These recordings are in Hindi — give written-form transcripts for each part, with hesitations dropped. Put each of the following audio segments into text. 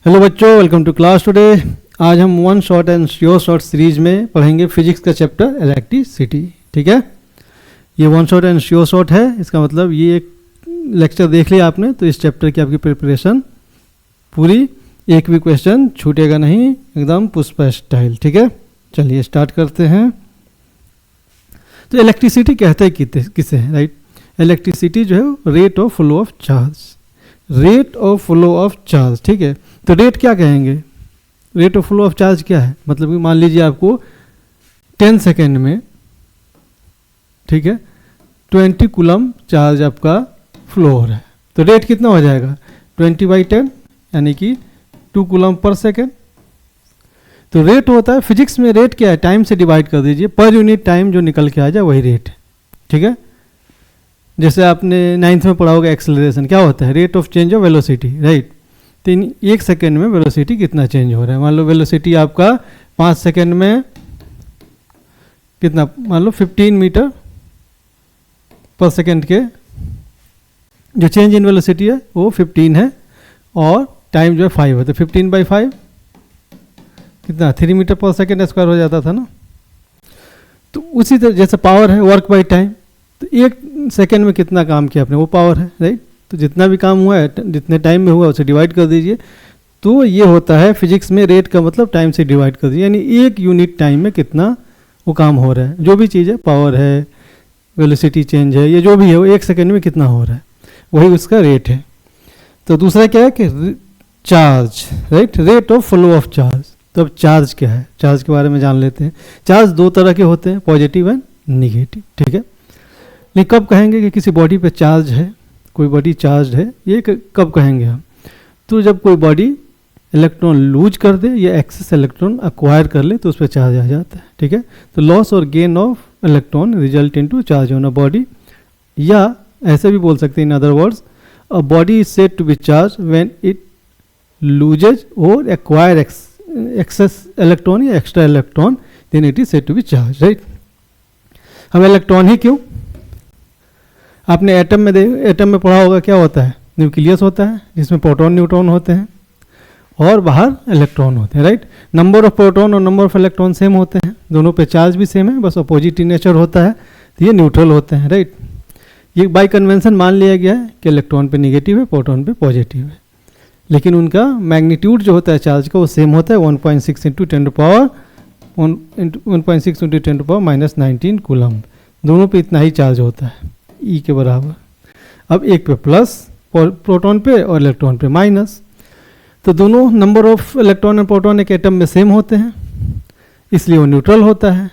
हेलो बच्चों, वेलकम टू क्लास टुडे। आज हम one shot and sure shot series में पढ़ेंगे फिजिक्स का चैप्टर इलेक्ट्रिसिटी। ठीक है, ये one shot and sure shot है, इसका मतलब ये एक लेक्चर देख लिया आपने तो इस चैप्टर की आपकी प्रिपरेशन पूरी, एक भी क्वेश्चन छूटेगा नहीं, एकदम पुष्पा स्टाइल। ठीक है, चलिए स्टार्ट करते हैं। तो इलेक्ट्रिसिटी कहते हैं किसे है, राइट? इलेक्ट्रिसिटी जो है rate of flow of charge, rate of flow of charge. ठीक है, तो रेट क्या कहेंगे? Rate of flow of charge क्या है? मतलब कि मान लीजिए आपको 10 सेकेंड में, ठीक है, 20 कूलम चार्ज आपका फ्लो हो रहा है, तो रेट कितना हो जाएगा? 20/10 यानी कि 2 कूलम पर सेकेंड। तो रेट होता है, फिजिक्स में रेट क्या है? टाइम से डिवाइड कर दीजिए, पर यूनिट टाइम जो निकल के आ जाए वही रेट है। ठीक है, जैसे आपने 9th में पढ़ा होगा एक्सेलरेशन क्या होता है? Rate of change of velocity, right? तो 1 सेकेंड में वेलोसिटी कितना चेंज हो रहा है? मान लो वेलोसिटी आपका 5 सेकेंड में कितना, मान लो 15 मीटर पर सेकेंड के जो चेंज इन वेलोसिटी है वो 15 है और टाइम जो है 5 है, तो 15/5 कितना, 3 मीटर पर सेकेंड स्क्वायर हो जाता था ना। तो उसी तरह जैसे पावर है वर्क बाय टाइम, तो 1 सेकेंड में कितना काम किया आपने वो पावर है, राइट? तो जितना भी काम हुआ है जितने टाइम में हुआ उसे डिवाइड कर दीजिए। तो ये होता है फिजिक्स में रेट का मतलब टाइम से डिवाइड कर दीजिए, यानी 1 यूनिट टाइम में कितना वो काम हो रहा है। जो भी चीज़ है, पावर है, वेलोसिटी चेंज है, ये जो भी है वो 1 सेकेंड में कितना हो रहा है, वही उसका रेट है। तो दूसरा क्या है कि charge, right? Rate of flow of charge. तो अब चार्ज क्या है, चार्ज के बारे में जान लेते हैं। चार्ज 2 तरह के होते हैं, पॉजिटिव एंड निगेटिव। ठीक है, लेकिन कब कहेंगे कि किसी बॉडी पे चार्ज है, कोई बॉडी चार्ज है, ये कब कहेंगे हम? तो जब कोई बॉडी इलेक्ट्रॉन लूज कर दे या एक्सेस इलेक्ट्रॉन अक्वायर कर ले तो उस पर चार्ज आ जाता है। ठीक है, तो लॉस और gain of electron result into charge on a body, या ऐसे भी बोल सकते हैं, in other words a body is said to be charge when it loses or acquire excess electron या extra electron, then it is said to be charge, right? हम इलेक्ट्रॉन ही क्यों, आपने एटम में पढ़ा होगा क्या होता है? न्यूक्लियस होता है जिसमें प्रोटॉन न्यूट्रॉन होते हैं और बाहर इलेक्ट्रॉन होते हैं, राइट? नंबर ऑफ प्रोटॉन और नंबर ऑफ इलेक्ट्रॉन सेम होते हैं, दोनों पे चार्ज भी सेम है, बस अपोजिट इन नेचर होता है, तो ये न्यूट्रल होते हैं, राइट? ये बाय कन्वेंशन मान लिया गया है कि इलेक्ट्रॉन पे निगेटिव है, प्रोटॉन पे पॉजिटिव है, लेकिन उनका मैग्नीट्यूड जो होता है चार्ज का वो सेम होता है, 1.6 × 10⁻⁻19 कूलम। दोनों पे इतना ही चार्ज होता है, ई के बराबर। अब एक पे प्लस प्रोटॉन पे और इलेक्ट्रॉन पे माइनस, तो दोनों नंबर ऑफ इलेक्ट्रॉन और प्रोटॉन एक एटम में सेम होते हैं, इसलिए वो न्यूट्रल होता है।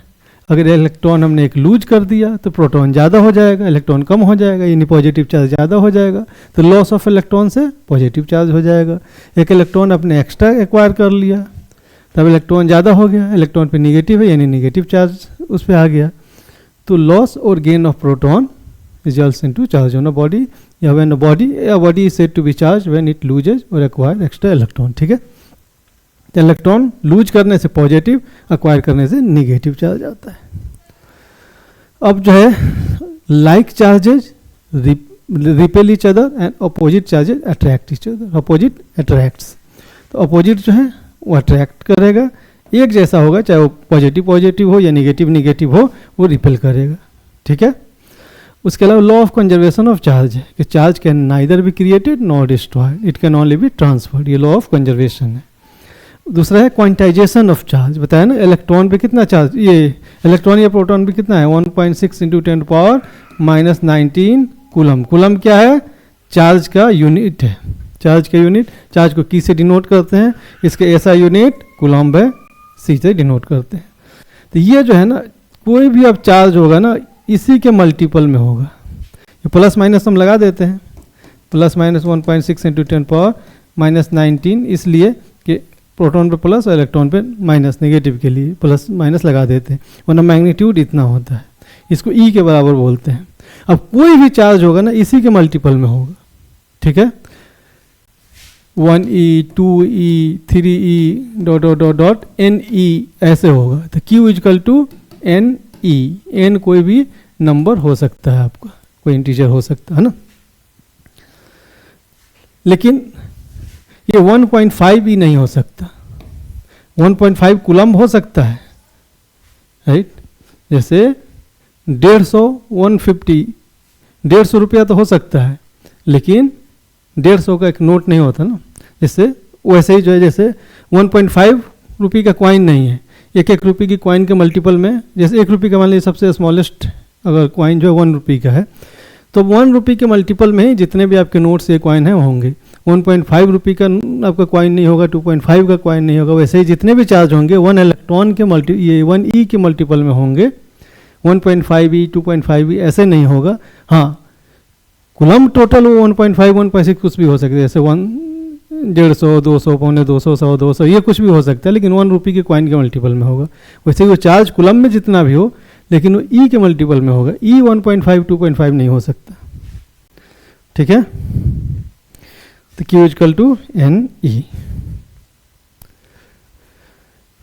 अगर इलेक्ट्रॉन हमने एक लूज कर दिया तो प्रोटॉन ज़्यादा हो जाएगा, इलेक्ट्रॉन कम हो जाएगा, यानी पॉजिटिव चार्ज ज़्यादा हो जाएगा, तो लॉस ऑफ इलेक्ट्रॉन से पॉजिटिव चार्ज हो जाएगा। एक इलेक्ट्रॉन अपने एक्स्ट्रा एक्वायर कर लिया तब इलेक्ट्रॉन ज़्यादा हो गया, इलेक्ट्रॉन पे निगेटिव है यानी निगेटिव चार्ज उस पर आ गया, तो लॉस और gain of proton results into charge on a body, या when a body is said to be charged when it loses or acquire extra electron। ठीक है, तो इलेक्ट्रॉन लूज करने से पॉजिटिव, अक्वायर करने से निगेटिव चार्ज आता है। अब जो है like charges repel each other and opposite charges attract each other. Opposite attracts, तो अपोजिट जो है वो अट्रैक्ट करेगा, एक जैसा होगा, चाहे वो पॉजिटिव हो या निगेटिव हो, वो रिपेल करेगा। ठीक है, उसके अलावा law of conservation of charge है कि charge can neither be created nor destroyed, it can only be transferred, ये लॉ ऑफ कंजर्वेशन है। दूसरा है क्वांटाइजेशन ऑफ चार्ज, बताया ना इलेक्ट्रॉन पे कितना चार्ज, ये इलेक्ट्रॉन या प्रोटॉन पे कितना है, 1.6 × 10⁻⁻19 कूलम। कूलम क्या है? चार्ज का यूनिट है, चार्ज का यूनिट। चार्ज को की से डिनोट करते हैं, इसके ऐसा यूनिट कूलम है, सी से डिनोट करते हैं। तो ये जो है ना, कोई भी अब चार्ज होगा ना इसी के मल्टीपल में होगा, ये प्लस माइनस हम लगा देते हैं, प्लस माइनस 1.6 × 10⁻⁻19, इसलिए कि प्रोटॉन पे प्लस और इलेक्ट्रॉन पे माइनस, नेगेटिव के लिए प्लस माइनस लगा देते हैं, वरना मैग्नीट्यूड इतना होता है, इसको ई के बराबर बोलते हैं। अब कोई भी चार्ज होगा ना इसी के मल्टीपल में होगा। ठीक है, 1e 2e 3e dot dot dot dot NE ऐसे होगा, तो Q = NE। n कोई भी नंबर हो सकता है, आपका कोई इंटीजर हो सकता है ना, लेकिन ये 1.5 ही नहीं हो सकता, 1.5 कूलम्ब हो सकता है, राइट। जैसे 150, 150, 150 रुपया तो हो सकता है, लेकिन 150 का एक नोट नहीं होता ना। जैसे वैसे ही जो है, जैसे 1.5 रुपये का कॉइन नहीं है, एक एक रुपये की कॉइन के मल्टीपल में, जैसे 1 रुपये का मान लीजिए सबसे स्मॉलेस्ट अगर कॉइन जो है 1 रुपये का है, तो 1 रुपये के मल्टीपल में ही जितने भी आपके नोट्स ये कॉइन हैं वो होंगे। 1.5 रुपये का आपका कॉइन नहीं होगा, 2.5 का कॉइन नहीं होगा। वैसे ही जितने भी चार्ज होंगे 1 इलेक्ट्रॉन के ये 1 ई के मल्टीपल में होंगे, 1.5 ई, 2.5 ई ऐसे नहीं होगा। हाँ, कूलम्ब टोटल वो 1.5, 1.6 कुछ भी हो सकता है, जैसे 150, 200, 250, 100, 200 ये कुछ भी हो सकता है, लेकिन 1 रुपये के कॉइन के मल्टीपल में होगा। वैसे ही वो चार्ज कूलम्ब में जितना भी हो, लेकिन वो ई के मल्टीपल में होगा। ई 1.5, 2.5 नहीं हो सकता, ठीक है। तो Q equal to N E.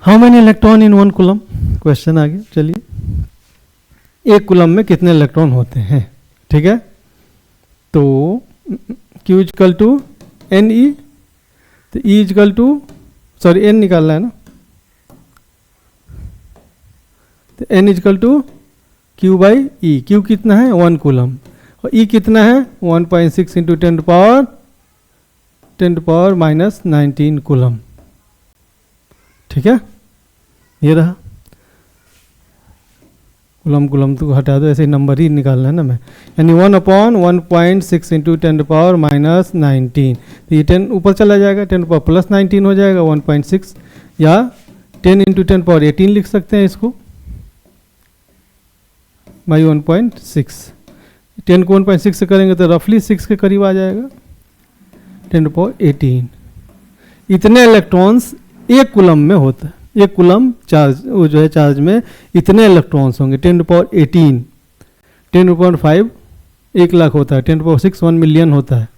How many electron in 1 coulomb? Question आ गया। चलिए, एक कूलम्ब में कितने इलेक्ट्रॉन होते हैं, ठीक है। तो Q equal to N E, तो E equal to, sorry N निकालना है ना, तो N equal to Q by E. Q कितना है? 1 कूलम्ब, और E कितना है? 1.6 इंटू 10 पावर माइनस 19 कूलम्ब, ठीक है। ये रहा कूलम्ब तो हटा दो, ऐसे ही नंबर ही निकालना है ना मैं, यानी 1/1.6 इंटू 10 पावर माइनस 19। तो ये 10 ऊपर चला जाएगा, 10 पावर प्लस 19 हो जाएगा 1.6, या 10 इंटू 10 पावर 18 लिख सकते हैं इसको, बाई 1.6। 10 को 1.6 से करेंगे तो रफली 6 के करीब आ जाएगा, 10 पावर 18। इतने इलेक्ट्रॉन्स एक कूलम्ब में होता है। एक कूलम्ब चार्ज, वो जो है चार्ज में इतने इलेक्ट्रॉन्स होंगे, 10 पावर 18। 10 पावर 5 1 लाख होता है, 10 पावर 6 1 मिलियन होता है,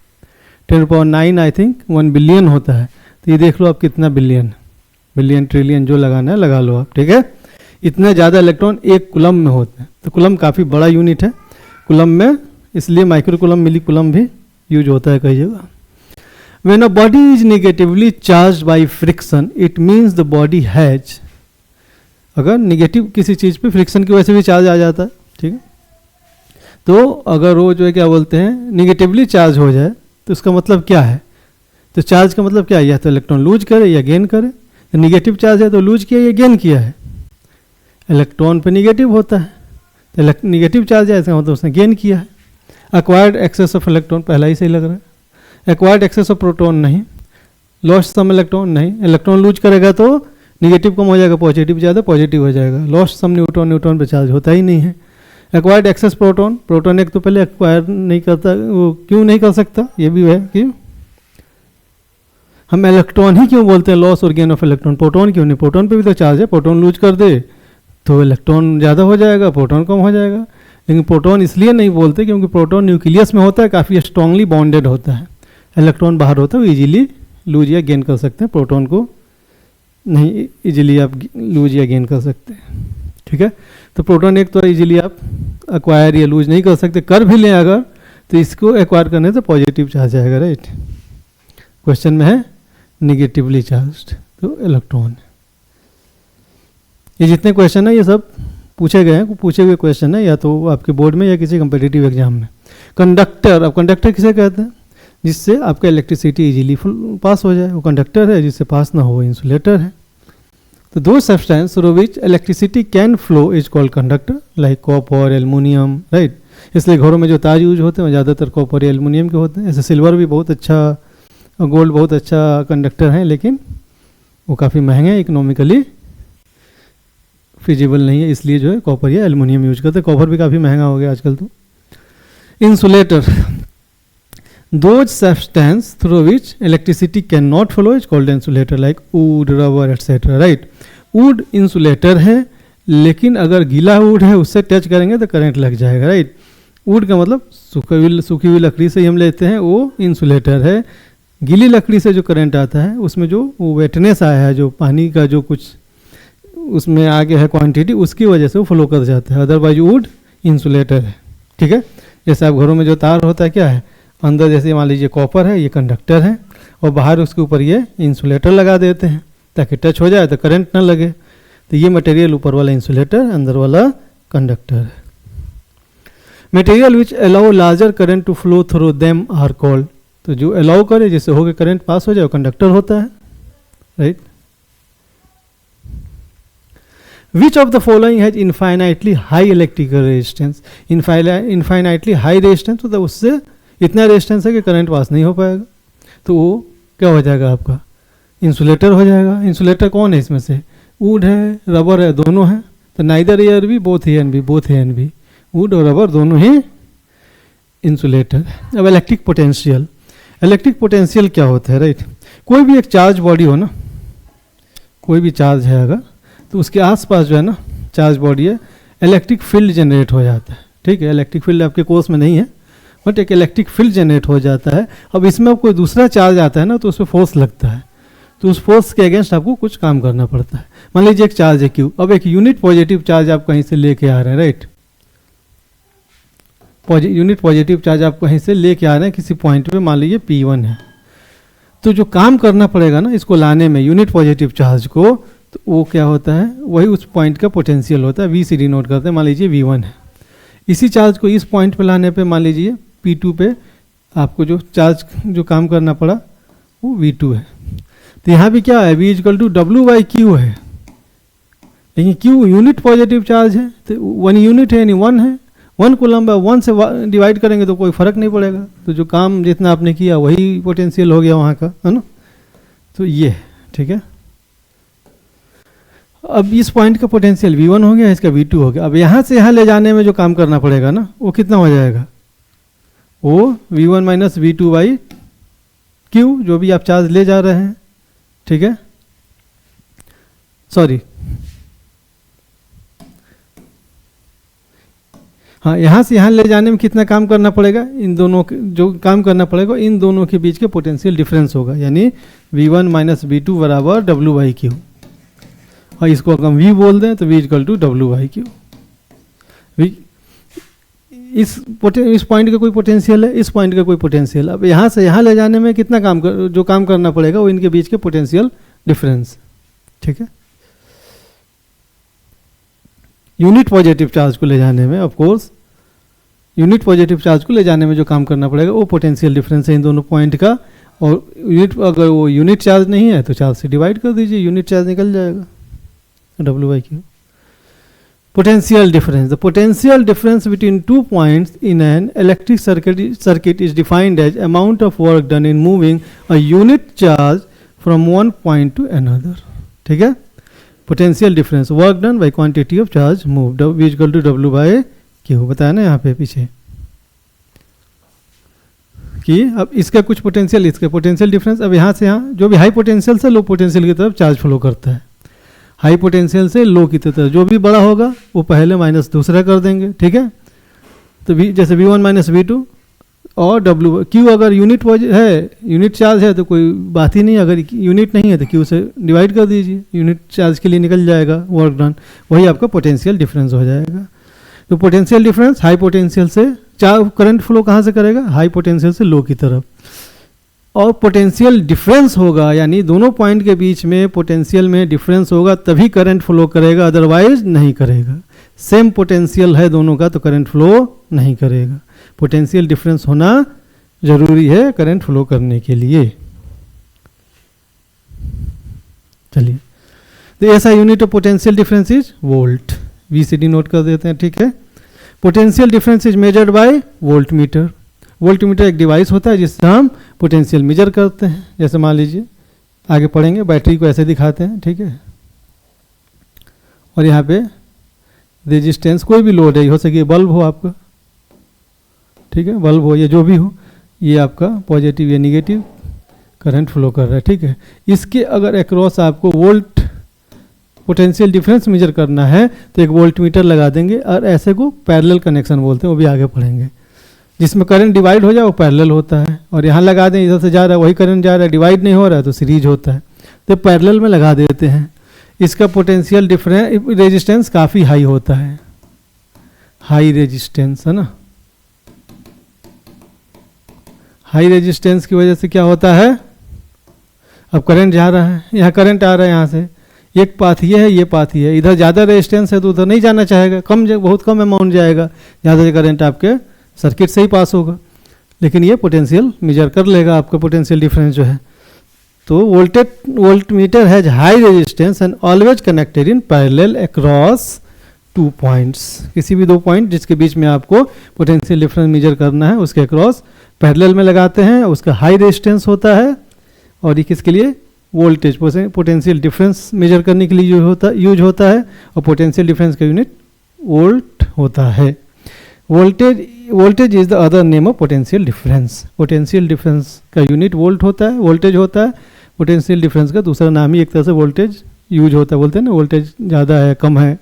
10 पावर 9 आई थिंक 1 बिलियन होता है। तो ये देख लो आप कितना बिलियन, ट्रिलियन जो लगाना है लगा लो आप, ठीक है। इतने ज़्यादा इलेक्ट्रॉन एक कूलम्ब में होते हैं। तो कूलम्ब काफ़ी बड़ा यूनिट है कूलम्ब में, इसलिए माइक्रो कूलम्ब, मिली कूलम्ब भी यूज होता है कई जगह। When a body is negatively charged by friction, it means the body has, अगर निगेटिव किसी चीज़ पे फ्रिक्शन की वजह से भी चार्ज आ जाता है, ठीक है। तो अगर वो जो है क्या बोलते हैं निगेटिवली चार्ज हो जाए, तो उसका मतलब क्या है? तो चार्ज का मतलब क्या है? या तो इलेक्ट्रॉन लूज करे या गेन करे। तो निगेटिव चार्ज है तो लूज किया या गेन किया है? इलेक्ट्रॉन पे निगेटिव होता है, तो निगेटिव चार्ज है इसका मतलब उसने गेन किया है। एक्वायर्ड एक्सेस ऑफ इलेक्ट्रॉन, पहला ही सही लग रहा है। एक्वायर्ड एक्सेस ऑफ प्रोटॉन नहीं, लॉस्ट सम इलेक्ट्रॉन नहीं। इलेक्ट्रॉन लूज करेगा तो निगेटिव कम हो जाएगा, पॉजिटिव ज़्यादा, पॉजिटिव हो जाएगा। लॉस्ट सम न्यूट्रॉन पे चार्ज होता ही नहीं है। एक्वायर्ड एक्सेस प्रोटॉन एक तो पहले एक्वायर नहीं करता, वो क्यों नहीं कर सकता? ये भी है क्यों हम इलेक्ट्रॉन ही क्यों बोलते हैं लॉस और गेन ऑफ इलेक्ट्रॉन, प्रोटॉन क्यों नहीं? प्रोटॉन पे भी तो चार्ज है, प्रोटॉन लूज कर दे तो इलेक्ट्रॉन ज़्यादा हो जाएगा, प्रोटॉन कम हो जाएगा। लेकिन प्रोटॉन इसलिए नहीं बोलते क्योंकि प्रोटॉन न्यूक्लियस में होता है, काफ़ी स्ट्रांगली बॉन्डेड होता है। इलेक्ट्रॉन बाहर होता है वो इजीली लूज या गेन कर सकते हैं, प्रोटॉन को नहीं इजीली आप लूज या गेन कर सकते हैं, ठीक है। तो प्रोटॉन एक तो इजीली आप एक्वायर या लूज नहीं कर सकते, कर भी लें अगर तो इसको एक्वायर करने से पॉजिटिव चार्ज आएगा, राइट। क्वेश्चन में है निगेटिवली चार्ज्ड तो इलेक्ट्रॉन। ये जितने क्वेश्चन है ये सब पूछे गए हैं, पूछे हुए क्वेश्चन है या तो आपके बोर्ड में या किसी कंपिटिटिव एग्जाम में। कंडक्टर, अब कंडक्टर किसे कहते हैं? जिससे आपका इलेक्ट्रिसिटी इजीली पास हो जाए, वो कंडक्टर है। जिससे पास ना हो इंसुलेटर है। तो दो substance through which electricity can flow is called conductor, like copper, aluminium, right. इसलिए घरों में जो तार यूज होते हैं वो ज़्यादातर कॉपर या एल्युमिनियम के होते हैं। ऐसे सिल्वर भी बहुत अच्छा, गोल्ड बहुत अच्छा कंडक्टर है, लेकिन वो काफ़ी महंगे हैं, इकोनॉमिकली फिजिबल नहीं है, इसलिए जो है कॉपर या एल्युमिनियम यूज करते हैं। कॉपर भी काफ़ी महंगा हो गया आजकल। तो insulator, those substance through which electricity cannot flow is called insulator, like wood, rubber, etc. right? wood insulator है, लेकिन अगर गीला wood है उससे टच करेंगे तो करंट लग जाएगा, राइट। wood का मतलब सूखी हुई लकड़ी से ही हम लेते हैं, वो इंसुलेटर है। गीली लकड़ी से जो करंट आता है उसमें जो वो वेटनेस आया है, जो पानी का जो कुछ उसमें आगे है क्वांटिटी, उसकी वजह से वो फ्लो कर जाता है। अदरवाइज वुड इंसुलेटर है, ठीक है। जैसे आप घरों में जो तार होता है क्या है अंदर, जैसे मान लीजिए कॉपर है, ये कंडक्टर है, और बाहर उसके ऊपर ये इंसुलेटर लगा देते हैं ताकि टच हो जाए तो करंट ना लगे। तो ये मटेरियल ऊपर वाला इंसुलेटर, अंदर वाला कंडक्टर है। Material which allow larger current to flow through them are called, तो जो अलाउ करे जिससे होकर करंट पास हो जाए वो कंडक्टर होता है, right. Which of the following has infinitely high electrical resistance, infinitely high resistance मतलब उससे इतना रेजिस्टेंस है कि करंट पास नहीं हो पाएगा, तो वो क्या हो जाएगा आपका इंसुलेटर हो जाएगा। इंसुलेटर कौन है इसमें से, वुड है, रबर है, दोनों है, तो नाइदर एयर भी both A and B, both A and B, wood और रबर दोनों ही इंसुलेटर। अब इलेक्ट्रिक पोटेंशियल, इलेक्ट्रिक पोटेंशियल क्या होता है, राइट। कोई भी एक चार्ज बॉडी हो ना, कोई भी चार्ज है अगर, तो उसके आसपास जो है ना चार्ज बॉडी है, इलेक्ट्रिक फील्ड जनरेट हो जाता है, ठीक है। इलेक्ट्रिक फील्ड आपके कोर्स में नहीं है, बट एक इलेक्ट्रिक फील्ड जनरेट हो जाता है। अब इसमें कोई दूसरा चार्ज आता है ना तो उसमें फोर्स लगता है, तो उस फोर्स के अगेंस्ट आपको कुछ काम करना पड़ता है। मान लीजिए एक चार्ज है क्यू, अब एक यूनिट पॉजिटिव चार्ज आप कहीं से लेके आ रहे हैं, राइट। यूनिट पॉजिटिव चार्ज आप कहीं से लेके आ रहे हैं किसी पॉइंट पे, मान लीजिए P1 है, तो जो काम करना पड़ेगा ना इसको लाने में यूनिट पॉजिटिव चार्ज को, तो वो क्या होता है, वही उस पॉइंट का पोटेंशियल होता है, V से डिनोट करते हैं। मान लीजिए V1 है, इसी चार्ज को इस पॉइंट पे लाने पे मान लीजिए P2 पे आपको जो चार्ज जो काम करना पड़ा वो V2 है। तो यहाँ भी क्या है, V = W/Q है, लेकिन Q यूनिट पॉजिटिव चार्ज है, तो 1 यूनिट है यानी 1 है, 1 कूलम्ब है, 1 से डिवाइड करेंगे तो कोई फर्क नहीं पड़ेगा, तो जो काम जितना आपने किया वही पोटेंशियल हो गया वहाँ का, है ना। तो ये ठीक है। अब इस पॉइंट का पोटेंशियल V1 हो गया, इसका V2 हो गया। अब यहाँ से यहाँ ले जाने में जो काम करना पड़ेगा ना वो कितना हो जाएगा, वो V1 - V2/Q, जो भी आप चार्ज ले जा रहे हैं, ठीक है। सॉरी, हाँ, यहाँ से यहाँ ले जाने में कितना काम करना पड़ेगा, इन दोनों जो काम करना पड़ेगा इन दोनों के बीच के पोटेंशियल डिफरेंस होगा, यानी V1 - V2 = W/Q, और इसको अगर हम V बोल दें तो V = W/Q। इस पॉइंट का कोई पोटेंशियल है, इस पॉइंट का कोई पोटेंशियल। अब यहाँ से यहाँ ले जाने में कितना जो काम करना पड़ेगा वो इनके बीच के पोटेंशियल डिफरेंस, ठीक है। यूनिट पॉजिटिव चार्ज को ले जाने में, of course unit positive charge को ले जाने में जो काम करना पड़ेगा वो पोटेंशियल डिफरेंस है इन दोनों पॉइंट का। और यूनिट, अगर वो यूनिट चार्ज नहीं है तो चार्ज से डिवाइड कर दीजिए, यूनिट चार्ज निकल जाएगा, W/Q। Potential difference. The potential difference between 2 points in an electric circuit is defined as amount of work done in moving a unit charge from one point to another. ठीक है, potential difference, work done by quantity of charge moved, V = W/Q बताया ना यहाँ पे पीछे कि अब इसका कुछ पोटेंशियल, इसका पोटेंशियल डिफरेंस। अब यहाँ से यहाँ जो भी हाई पोटेंशियल से लो पोटेंशियल की तरफ चार्ज फ्लो करता है, हाई पोटेंशियल से लो की तरफ जो भी बड़ा होगा वो पहले माइनस दूसरा कर देंगे, ठीक है। तो जैसे V1 - V2 और W/Q अगर यूनिट है, यूनिट चार्ज है तो कोई बात ही नहीं, अगर यूनिट नहीं है तो Q से डिवाइड कर दीजिए, यूनिट चार्ज के लिए निकल जाएगा वर्क डन, वही आपका पोटेंशियल डिफरेंस हो जाएगा। तो पोटेंशियल डिफरेंस हाई पोटेंशियल से करंट फ्लो कहाँ से करेगा, हाई पोटेंशियल से लो की तरफ, और पोटेंशियल डिफरेंस होगा, यानी दोनों पॉइंट के बीच में पोटेंशियल में डिफरेंस होगा तभी करंट फ्लो करेगा, अदरवाइज नहीं करेगा। सेम पोटेंशियल है दोनों का तो करंट फ्लो नहीं करेगा, पोटेंशियल डिफरेंस होना जरूरी है करंट फ्लो करने के लिए। चलिए, तो ऐसा unit of potential difference is volt, V से डिनोट कर देते हैं, ठीक है। Potential difference is measured by volt meter. Volt meter एक डिवाइस होता है जिससे हम पोटेंशियल मेजर करते हैं। जैसे मान लीजिए आगे पढ़ेंगे, बैटरी को ऐसे दिखाते हैं, ठीक है, और यहाँ पे रेजिस्टेंस, कोई भी लोड है, हो सके बल्ब हो आपका, ठीक है, बल्ब हो या जो भी हो, ये आपका पॉजिटिव या निगेटिव करंट फ्लो कर रहा है, ठीक है। इसके अगर अक्रॉस आपको वोल्ट पोटेंशियल डिफरेंस मेजर करना है तो एक वोल्ट मीटर लगा देंगे, और ऐसे को पैरेलल कनेक्शन बोलते हैं, वो भी आगे पढ़ेंगे। जिसमें करंट डिवाइड हो जाए वो पैरेलल होता है, और यहाँ लगा दें, इधर से जा रहा है वही करंट जा रहा है, डिवाइड नहीं हो रहा है तो सीरीज होता है, तो पैरेलल में लगा देते हैं। इसका पोटेंशियल डिफरेंस रेजिस्टेंस काफ़ी हाई होता है, हाई रेजिस्टेंस है ना। हाई रेजिस्टेंस की वजह से क्या होता है, अब करंट जा रहा है, यहाँ करंट आ रहा है, यहाँ से एक पाथ ये है, ये पाथ ये है, इधर ज़्यादा रेजिस्टेंस है तो उधर नहीं जाना चाहेगा, बहुत कम अमाउंट जाएगा, ज़्यादा करंट आपके सर्किट से ही पास होगा, लेकिन ये पोटेंशियल मेजर कर लेगा आपका पोटेंशियल डिफरेंस जो है। तो voltmeter has high resistance and always connected in parallel across 2 points. किसी भी 2 पॉइंट जिसके बीच में आपको पोटेंशियल डिफरेंस मेजर करना है उसके अक्रॉस पैरेलल में लगाते हैं, उसका हाई रेजिस्टेंस होता है, और ये किसके लिए, वोल्टेज पोटेंशियल डिफरेंस मेजर करने के लिए यूज होता है, और पोटेंशियल डिफरेंस का यूनिट वोल्ट होता है। Voltage is the other name of potential difference. Potential difference का यूनिट वोल्ट होता है, वोल्टेज होता है, पोटेंशियल डिफरेंस का दूसरा नाम ही एक तरह से वोल्टेज यूज होता है, बोलते हैं ना वोल्टेज ज़्यादा है कम है,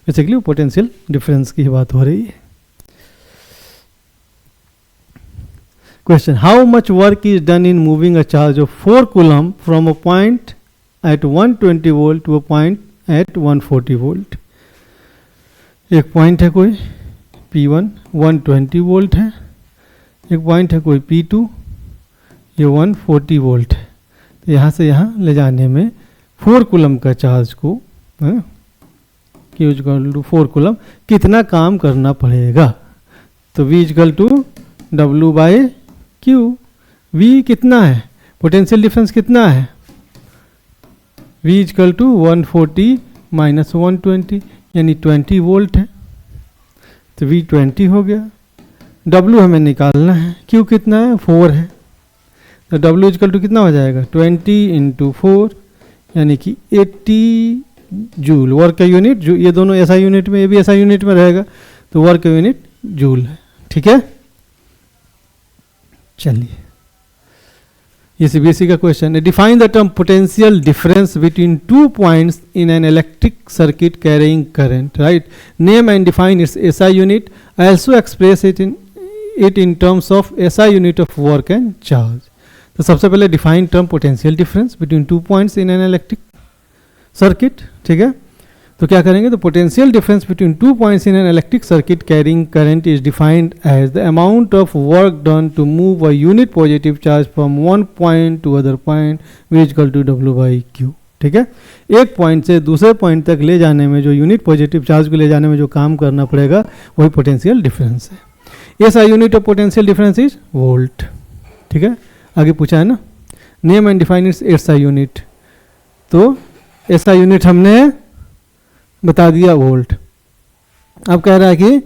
बेसिकली पोटेंशियल डिफरेंस की बात हो रही है। Question, how much work is done in moving a charge of 4 coulomb from a point at 120 volt to a point at 140 volt. एक पॉइंट है कोई P1 120 वोल्ट है, एक पॉइंट है कोई P2 ये 140 वोल्ट है, तो यहाँ से यहाँ ले जाने में 4 कूलम का चार्ज को Q इक्वल टू 4 कूलम कितना काम करना पड़ेगा। तो V equal to W by Q। V कितना है, पोटेंशियल डिफरेंस कितना है, V इक्वल टू 140 माइनस 120 यानी 20 वोल्ट है, तो V 20 हो गया। W हमें निकालना है, Q कितना है 4 है, तो W इक्वल टू कितना हो जाएगा 20 इंटू 4 यानी कि 80 जूल। वर्क का यूनिट, जो ये दोनों ऐसा यूनिट में, ये भी ऐसा यूनिट में रहेगा, तो वर्क का यूनिट जूल है। ठीक है, चलिए ये सीबीएसई का क्वेश्चन है। Define the term potential difference between 2 points in an electric circuit carrying current, right. Name and define it's SI unit, also express it in terms of SI unit of work and charge. तो सबसे पहले define term potential difference between 2 points in an electric circuit. ठीक है, तो क्या करेंगे, तो potential difference between 2 points in an electric circuit carrying current is defined as the amount of work done to move a unit positive charge from one point to other point which equal to W by Q। ठीक है, एक पॉइंट से दूसरे पॉइंट तक ले जाने में जो यूनिट पॉजिटिव चार्ज को ले जाने में जो काम करना पड़ेगा वही पोटेंशियल डिफरेंस है। SI unit of potential difference is volt. ठीक है, आगे पूछा है ना, name and define it's SI unit. तो एसआई यूनिट हमने बता दिया वोल्ट। अब कह रहा है कि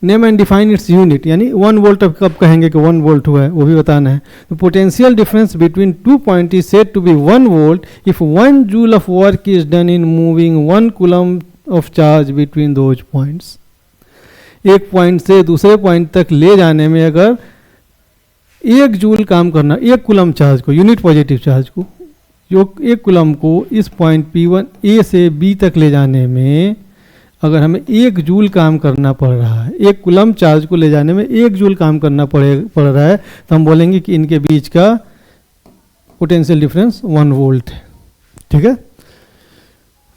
name and define its unit, यानी 1 वोल्ट अब कब कहेंगे कि 1 वोल्ट हुआ है वो भी बताना है। तो potential difference between 2 point is said to be 1 volt if 1 joule of work is done in moving 1 coulomb of charge between those points. एक पॉइंट से दूसरे पॉइंट तक ले जाने में अगर 1 जूल काम करना, 1 कूलम चार्ज को, यूनिट पॉजिटिव चार्ज को, जो 1 कूलम को इस पॉइंट P1 A से B तक ले जाने में अगर हमें 1 जूल काम करना पड़ रहा है, 1 कूलम चार्ज को ले जाने में 1 जूल काम करना पड़ रहा है, तो हम बोलेंगे कि इनके बीच का पोटेंशियल डिफरेंस 1 वोल्ट है। ठीक है,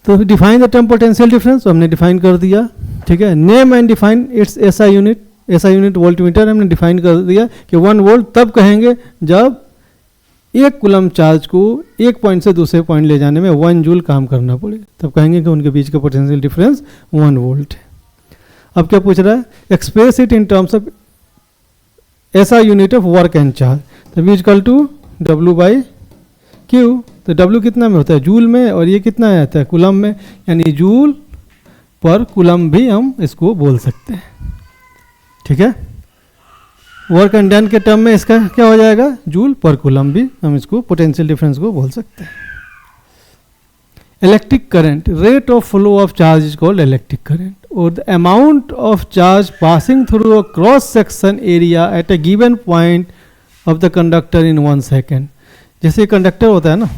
तो define the term potential difference हमने डिफाइन कर दिया। ठीक है, name and define it's SI unit. SI unit voltmeter हमने डिफाइन कर दिया कि 1 वोल्ट तब कहेंगे जब 1 कूलम चार्ज को एक पॉइंट से दूसरे पॉइंट ले जाने में 1 जूल काम करना पड़े, तब कहेंगे कि उनके बीच का पोटेंशियल डिफरेंस 1 वोल्ट है। अब क्या पूछ रहा है, express it in terms of SI unit of work and charge. तो V equal to W by Q। तो W कितना में होता है, जूल में, और ये कितना आता है कूलम में, यानी जूल पर कूलम भी हम इसको बोल सकते हैं। ठीक है, वर्क एंड डन के टर्म में इसका क्या हो जाएगा, जूल पर कूलम भी हम इसको पोटेंशियल डिफरेंस को बोल सकते हैं। Electric current, rate of flow of charge is called electric current, और the amount of charge passing through a cross section area at a given point of the conductor in 1 second. जैसे कंडक्टर होता है ना,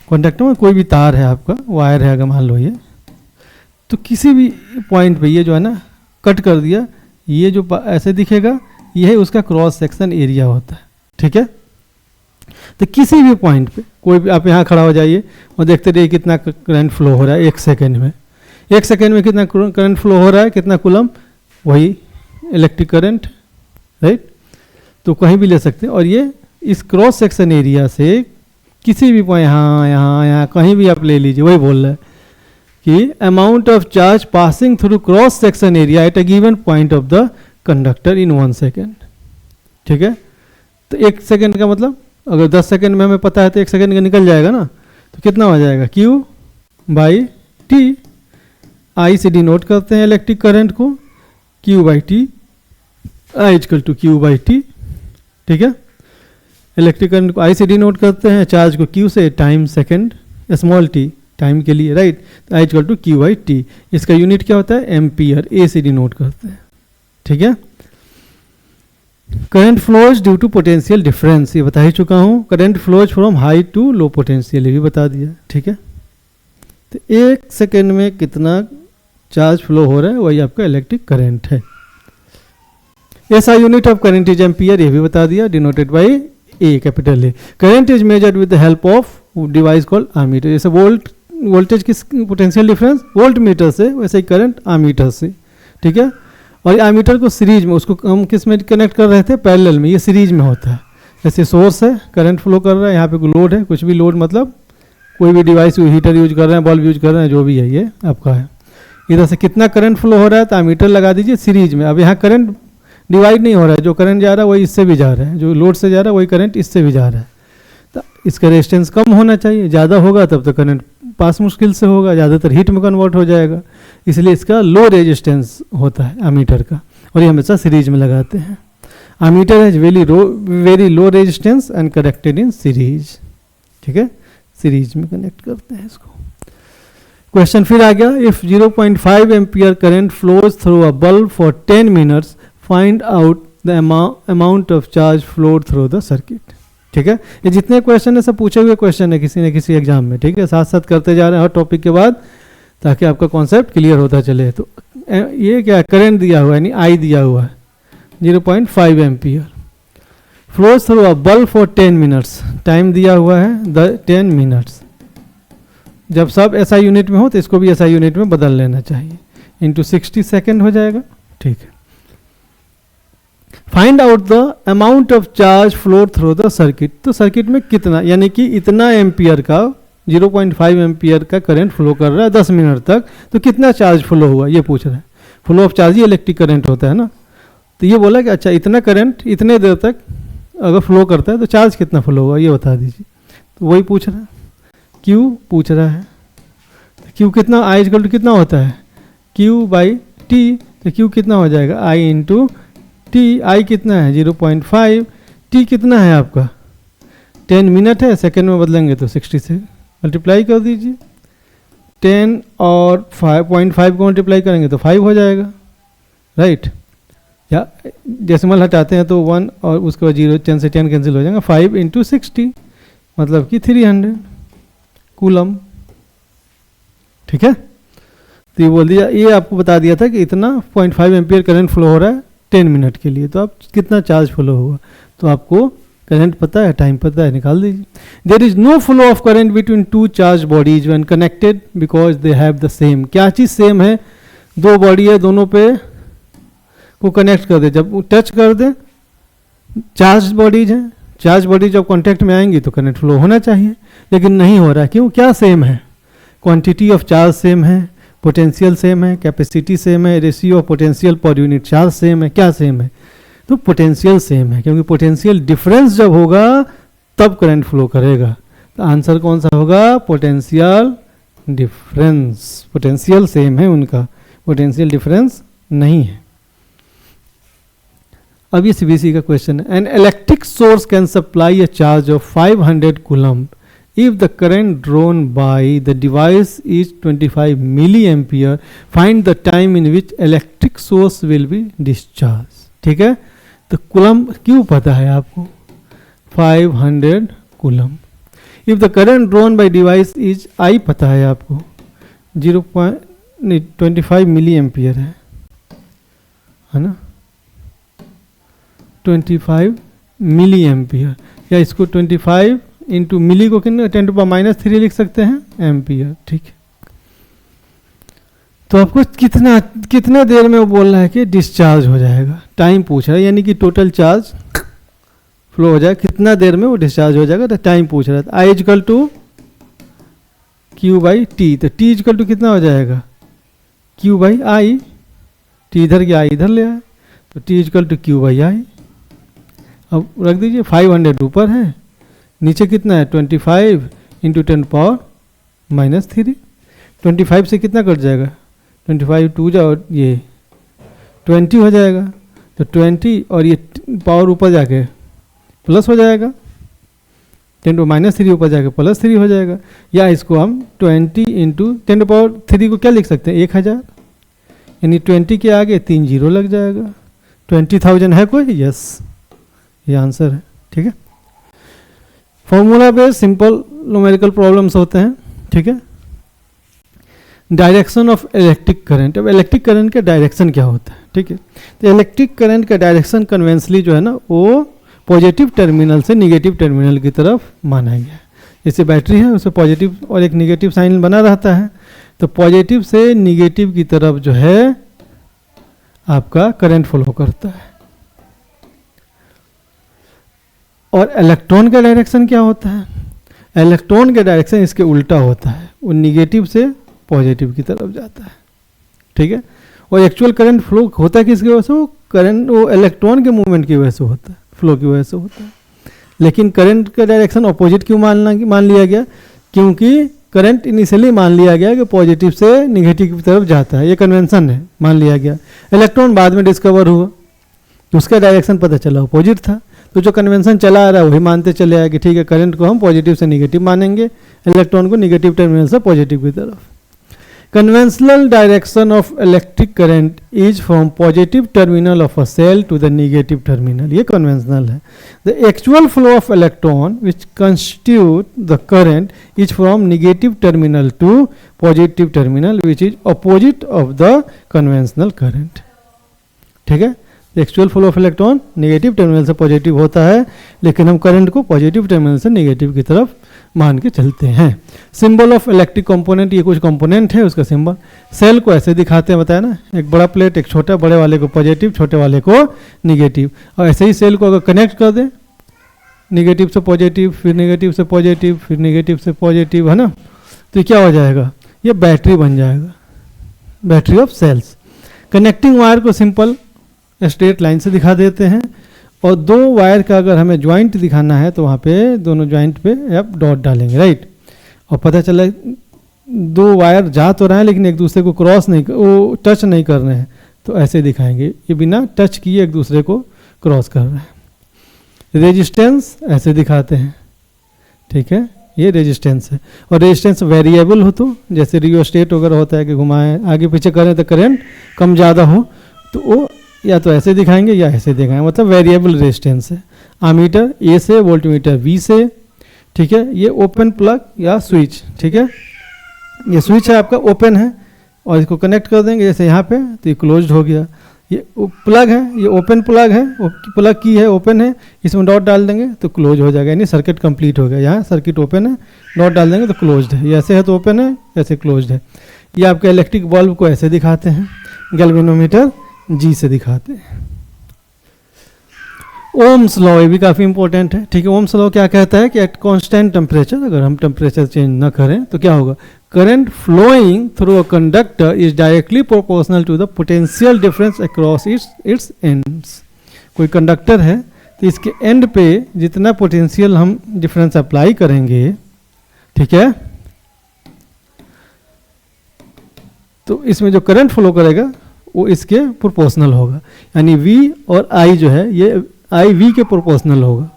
कंडक्टर में कोई भी तार है आपका, वायर है अगर मान लो ये, तो किसी भी पॉइंट पे ये जो है ना कट कर दिया, ये जो ऐसे दिखेगा ये है उसका क्रॉस सेक्शन एरिया होता है। ठीक है, तो किसी भी पॉइंट पे कोई भी, आप यहाँ खड़ा हो जाइए और देखते रहिए कितना करंट फ्लो हो रहा है 1 सेकेंड में। 1 सेकेंड में कितना करंट फ्लो हो रहा है, कितना कूलम, वही इलेक्ट्रिक करंट, राइट। तो कहीं भी ले सकते हैं, और ये इस क्रॉस सेक्शन एरिया से किसी भी पॉइंट, यहाँ कहीं भी आप ले लीजिए, वही बोल रहा है कि amount of charge passing through cross section area at a given point of the conductor in 1 second. ठीक है, तो 1 सेकेंड का मतलब अगर 10 सेकेंड में हमें पता है तो 1 सेकेंड का निकल जाएगा ना, तो कितना हो जाएगा Q बाई टी। आई से डिनोट करते हैं इलेक्ट्रिक करंट को, Q by T, I equal to Q by T. ठीक है, इलेक्ट्रिक करंट को I से डिनोट करते हैं, चार्ज को Q से, time second, small T time के लिए, राइट। तो I equal to Q by T, इसका यूनिट क्या होता है एम्पियर, A से डिनोट करते हैं। ठीक है, current flows due to potential difference, ये बता ही चुका हूँ। Current flows from high to low potential, ये भी बता दिया। ठीक है, तो 1 सेकेंड में कितना चार्ज फ्लो हो रहा है वही आपका इलेक्ट्रिक करंट है। ऐसा unit of current is ampere, ये भी बता दिया, denoted by A, capital A. Current is measured with the help of device called ammeter, जैसे वोल्टेज किस पोटेंशियल डिफरेंस वोल्ट मीटर से, वैसे ही करंट आमीटर से। ठीक है, और आमीटर को सीरीज में, उसको हम किस में कनेक्ट कर रहे थे पैरेलल में, ये सीरीज में होता है। जैसे सोर्स है, करंट फ्लो कर रहा है, यहाँ पे कोई लोड है, कुछ भी लोड मतलब कोई भी डिवाइस, हीटर यूज कर रहे हैं, बल्ब यूज कर रहे हैं, जो भी है ये आपका है। इधर से कितना करंट फ्लो हो रहा है तो आमीटर लगा दीजिए सीरीज में। अब यहाँ करंट डिवाइड नहीं हो रहा है, जो करंट जा रहा है वही इससे भी जा रहा है, जो लोड से जा रहा है वही करंट इससे भी जा रहा है। तो इसका रेजिस्टेंस कम होना चाहिए, ज़्यादा होगा तब तो करंट पास मुश्किल से होगा, ज़्यादातर हीट में कन्वर्ट हो जाएगा, इसलिए इसका लो रेजिस्टेंस होता है अमीटर का, और ये हमेशा सीरीज में लगाते हैं। Ammeter has very low resistance and connected in series. ठीक है, सीरीज में कनेक्ट करते हैं इसको। क्वेश्चन फिर आ गया, if 0.5 ampere current flows through a bulb for 10 minutes, find out the amount of charge flowed through the circuit. ठीक है, ये जितने क्वेश्चन है सब पूछे हुए क्वेश्चन है किसी न किसी एग्जाम में। ठीक है, साथ साथ करते जा रहे हैं हर टॉपिक के बाद, ताकि आपका कॉन्सेप्ट क्लियर होता चले। तो ये क्या करंट दिया हुआ है, यानी आई दिया हुआ है 0.5 ampere, flows through a bulb for 10 minutes, time दिया हुआ है 10 मिनट्स। जब सब SI यूनिट में हो तो इसको भी SI यूनिट में बदल लेना चाहिए, इंटू 60 सेकेंड हो जाएगा। ठीक है, find out the amount of charge flow through the circuit, तो सर्किट में कितना, यानी कि इतना एम्पियर का 0.5 एम्पियर का करंट फ्लो कर रहा है 10 मिनट तक, तो कितना चार्ज फ्लो हुआ ये पूछ रहा है। Flow of charge he electric current होता है ना, तो ये बोला कि अच्छा इतना करंट इतने देर तक अगर फ्लो करता है तो चार्ज कितना फ्लो हुआ ये बता दीजिए। तो वही पूछ रहा है, क्यू पूछ रहा है, क्यू कितना, आई इक्वल टू कितना होता है क्यू बाई टी, तो क्यू कितना हो जाएगा आई इंटू टी। आई कितना है 0.5, टी कितना है आपका 10 मिनट है, सेकेंड में बदलेंगे तो 60 से मल्टीप्लाई कर दीजिए, 10 और 5.5 को मल्टीप्लाई करेंगे तो 5 हो जाएगा, राइट। या डेसिमल हटाते हैं तो 1 और उसके बाद 0, 10 से 10 कैंसिल हो जाएगा, 5 इंटू 60 मतलब कि 300 कूलम। ठीक है, तो ये बोल दिया, ये आपको बता दिया था कि इतना 0.5 एम्पियर करंट फ्लो हो रहा है 10 मिनट के लिए, तो आप कितना चार्ज फ्लो हुआ, तो आपको करंट पता है, टाइम पता है, निकाल दीजिए। There is no flow of current between two charge bodies when connected because they have the same, क्या चीज़ सेम है, दो बॉडी है, दोनों पे को कनेक्ट कर दे, जब टच कर दे चार्ज बॉडीज हैं, चार्ज बॉडीज जब कॉन्टैक्ट में आएंगी तो करंट फ्लो होना चाहिए, लेकिन नहीं हो रहा है। क्यों, क्या सेम है, क्वांटिटी ऑफ चार्ज सेम है, पोटेंशियल सेम है, कैपेसिटी सेम है, ratio of potential per unit charge same है, क्या सेम है, तो पोटेंशियल सेम है, क्योंकि पोटेंशियल डिफरेंस जब होगा तब करंट फ्लो करेगा। तो आंसर कौन सा होगा, पोटेंशियल डिफरेंस, पोटेंशियल सेम है उनका, पोटेंशियल डिफरेंस नहीं है। अब ये CBSE का क्वेश्चन है, an electric source can supply a charge of 500 coulomb if the current drawn by the device is 25 milliampere, find the time in which electric source will be discharged। ठीक है, तो कूलम क्यों पता है आपको 500 coulomb. if the current drawn by device is I पता है आपको 0.25 मिलीएम्पियर है ना, 25 मिलीएम्पियर, या इसको 25 इंटू मिली को कितने 10⁻³ लिख सकते हैं एम्पियर। ठीक है, तो आपको कितना देर में वो बोल रहा है कि डिस्चार्ज हो जाएगा, टाइम पूछ रहा है, यानी कि टोटल चार्ज फ्लो हो जाएगा, कितना देर में वो डिस्चार्ज हो जाएगा, तो टाइम पूछ रहा था। I equal to Q by T, तो टी इजकल टू कितना हो जाएगा, क्यू बाई आई, टी इधर गया आई इधर ले आए, तो T equal to Q by I. अब रख दीजिए, 500 ऊपर है, नीचे कितना है 25 इंटू 10 पावर -3। 25 से कितना कट जाएगा, 25 2 जाओ, ये 20 हो जाएगा, तो 20 और ये पावर ऊपर जाके प्लस हो जाएगा, 10 टू -3 ऊपर जाके +3 हो जाएगा। या इसको हम 20 इंटू 10 पावर 3 को क्या लिख सकते हैं, 1000, यानी 20 के आगे 3 जीरो लग जाएगा। 20,000 है कोई, यस, ये आंसर है। ठीक है, formula based simple numerical problems होते हैं। ठीक है, डायरेक्शन ऑफ इलेक्ट्रिक करंट। अब इलेक्ट्रिक करंट का डायरेक्शन क्या होता है, ठीक है, तो इलेक्ट्रिक करंट का डायरेक्शन कन्वेंशनली जो है ना, वो पॉजिटिव टर्मिनल से निगेटिव टर्मिनल की तरफ माना गया है। जैसे बैटरी है उससे पॉजिटिव और एक निगेटिव साइन बना रहता है, तो पॉजिटिव से निगेटिव की तरफ जो है आपका करंट फ्लो करता है। और इलेक्ट्रॉन का डायरेक्शन क्या होता है, इलेक्ट्रॉन का डायरेक्शन इसके उल्टा होता है, वो निगेटिव से पॉजिटिव की तरफ जाता है। ठीक है, और एक्चुअल करंट फ्लो होता है किसकी वजह से, वो करंट वो इलेक्ट्रॉन के मूवमेंट की वजह से होता है, फ्लो की वजह से होता है। लेकिन करंट का डायरेक्शन अपोजिट क्यों मान लिया गया, क्योंकि करंट इनिशियली मान लिया गया कि पॉजिटिव से निगेटिव की तरफ जाता है, ये कन्वेंशन है, मान लिया गया। इलेक्ट्रॉन बाद में डिस्कवर हुआ तो उसका डायरेक्शन पता चला अपोजिट था, तो जो कन्वेंशन चला आ रहा है वही मानते चले आए कि ठीक है, करंट को हम पॉजिटिव से निगेटिव मानेंगे, इलेक्ट्रॉन को निगेटिव टर्मिनल से पॉजिटिव की तरफ। Conventional direction of electric current is from positive terminal of a cell to the negative terminal. ये conventional है. The actual flow of electron which constitute the current is from negative terminal to positive terminal, which is opposite of the conventional current. ठीक है, actual flow of electron negative terminal से पॉजिटिव होता है, लेकिन हम करंट को पॉजिटिव टर्मिनल से नेगेटिव की तरफ मान के चलते हैं। सिंबल ऑफ इलेक्ट्रिक कंपोनेंट, ये कुछ कंपोनेंट है उसका सिंबल। सेल को ऐसे दिखाते हैं, बताया ना, एक बड़ा प्लेट, एक छोटा, बड़े वाले को पॉजिटिव, छोटे वाले को निगेटिव। और ऐसे ही सेल को अगर कनेक्ट कर दें, निगेटिव से पॉजिटिव, फिर नेगेटिव से पॉजिटिव, फिर नेगेटिव से पॉजिटिव, है ना, तो क्या हो जाएगा, ये बैटरी बन जाएगा, battery of cells. Connecting wire को सिंपल स्ट्रेट लाइन से दिखा देते हैं, और दो वायर का अगर हमें ज्वाइंट दिखाना है तो वहाँ पे दोनों ज्वाइंट पे आप डॉट डालेंगे, राइट। और पता चला दो वायर जा तो रहे हैं लेकिन एक दूसरे को क्रॉस नहीं, वो टच नहीं कर रहे हैं, तो ऐसे दिखाएंगे, ये बिना टच किए एक दूसरे को क्रॉस कर रहे हैं। रेजिस्टेंस ऐसे दिखाते हैं, ठीक है, ये रेजिस्टेंस है। और रेजिस्टेंस वेरिएबल हो तो, जैसे रियोस्टेट वगैरह होता है कि घुमाएं आगे पीछे करें तो करंट कम ज़्यादा हो, तो वो या तो ऐसे दिखाएंगे या ऐसे दिखाएंगे, मतलब वेरिएबल रेजिस्टेंस है। आमीटर ए से, वोल्टमीटर बी से, ठीक है। ये ओपन प्लग या स्विच, ठीक है, ये स्विच है आपका, ओपन है, और इसको कनेक्ट कर देंगे जैसे यहाँ पे, तो ये क्लोज्ड हो गया। ये प्लग है, ये ओपन प्लग है, प्लग की है, ओपन है, इसमें डॉट डाल देंगे तो क्लोज हो जाएगा, यानी सर्किट कंप्लीट हो गया। यहाँ सर्किट ओपन है, डॉट डाल देंगे तो क्लोज्ड है। ये ऐसे है तो ओपन है, ऐसे क्लोज्ड है। ये आपके इलेक्ट्रिक बल्ब को ऐसे दिखाते हैं, गैल्वेनोमीटर जी से दिखाते हैं। ओम्स लॉ, ये भी काफ़ी इंपॉर्टेंट है, ठीक है। ओम्स लॉ क्या कहता है कि एट कांस्टेंट टेम्परेचर, अगर हम टेम्परेचर चेंज न करें तो क्या होगा, current flowing through a conductor is directly proportional to the potential difference across its ends. कोई कंडक्टर है तो इसके एंड पे जितना पोटेंशियल हम डिफरेंस अप्लाई करेंगे, ठीक है, तो इसमें जो करंट फ्लो करेगा वो इसके प्रोपोर्शनल होगा। यानी V और I जो है, ये I V के प्रोपोर्शनल होगा।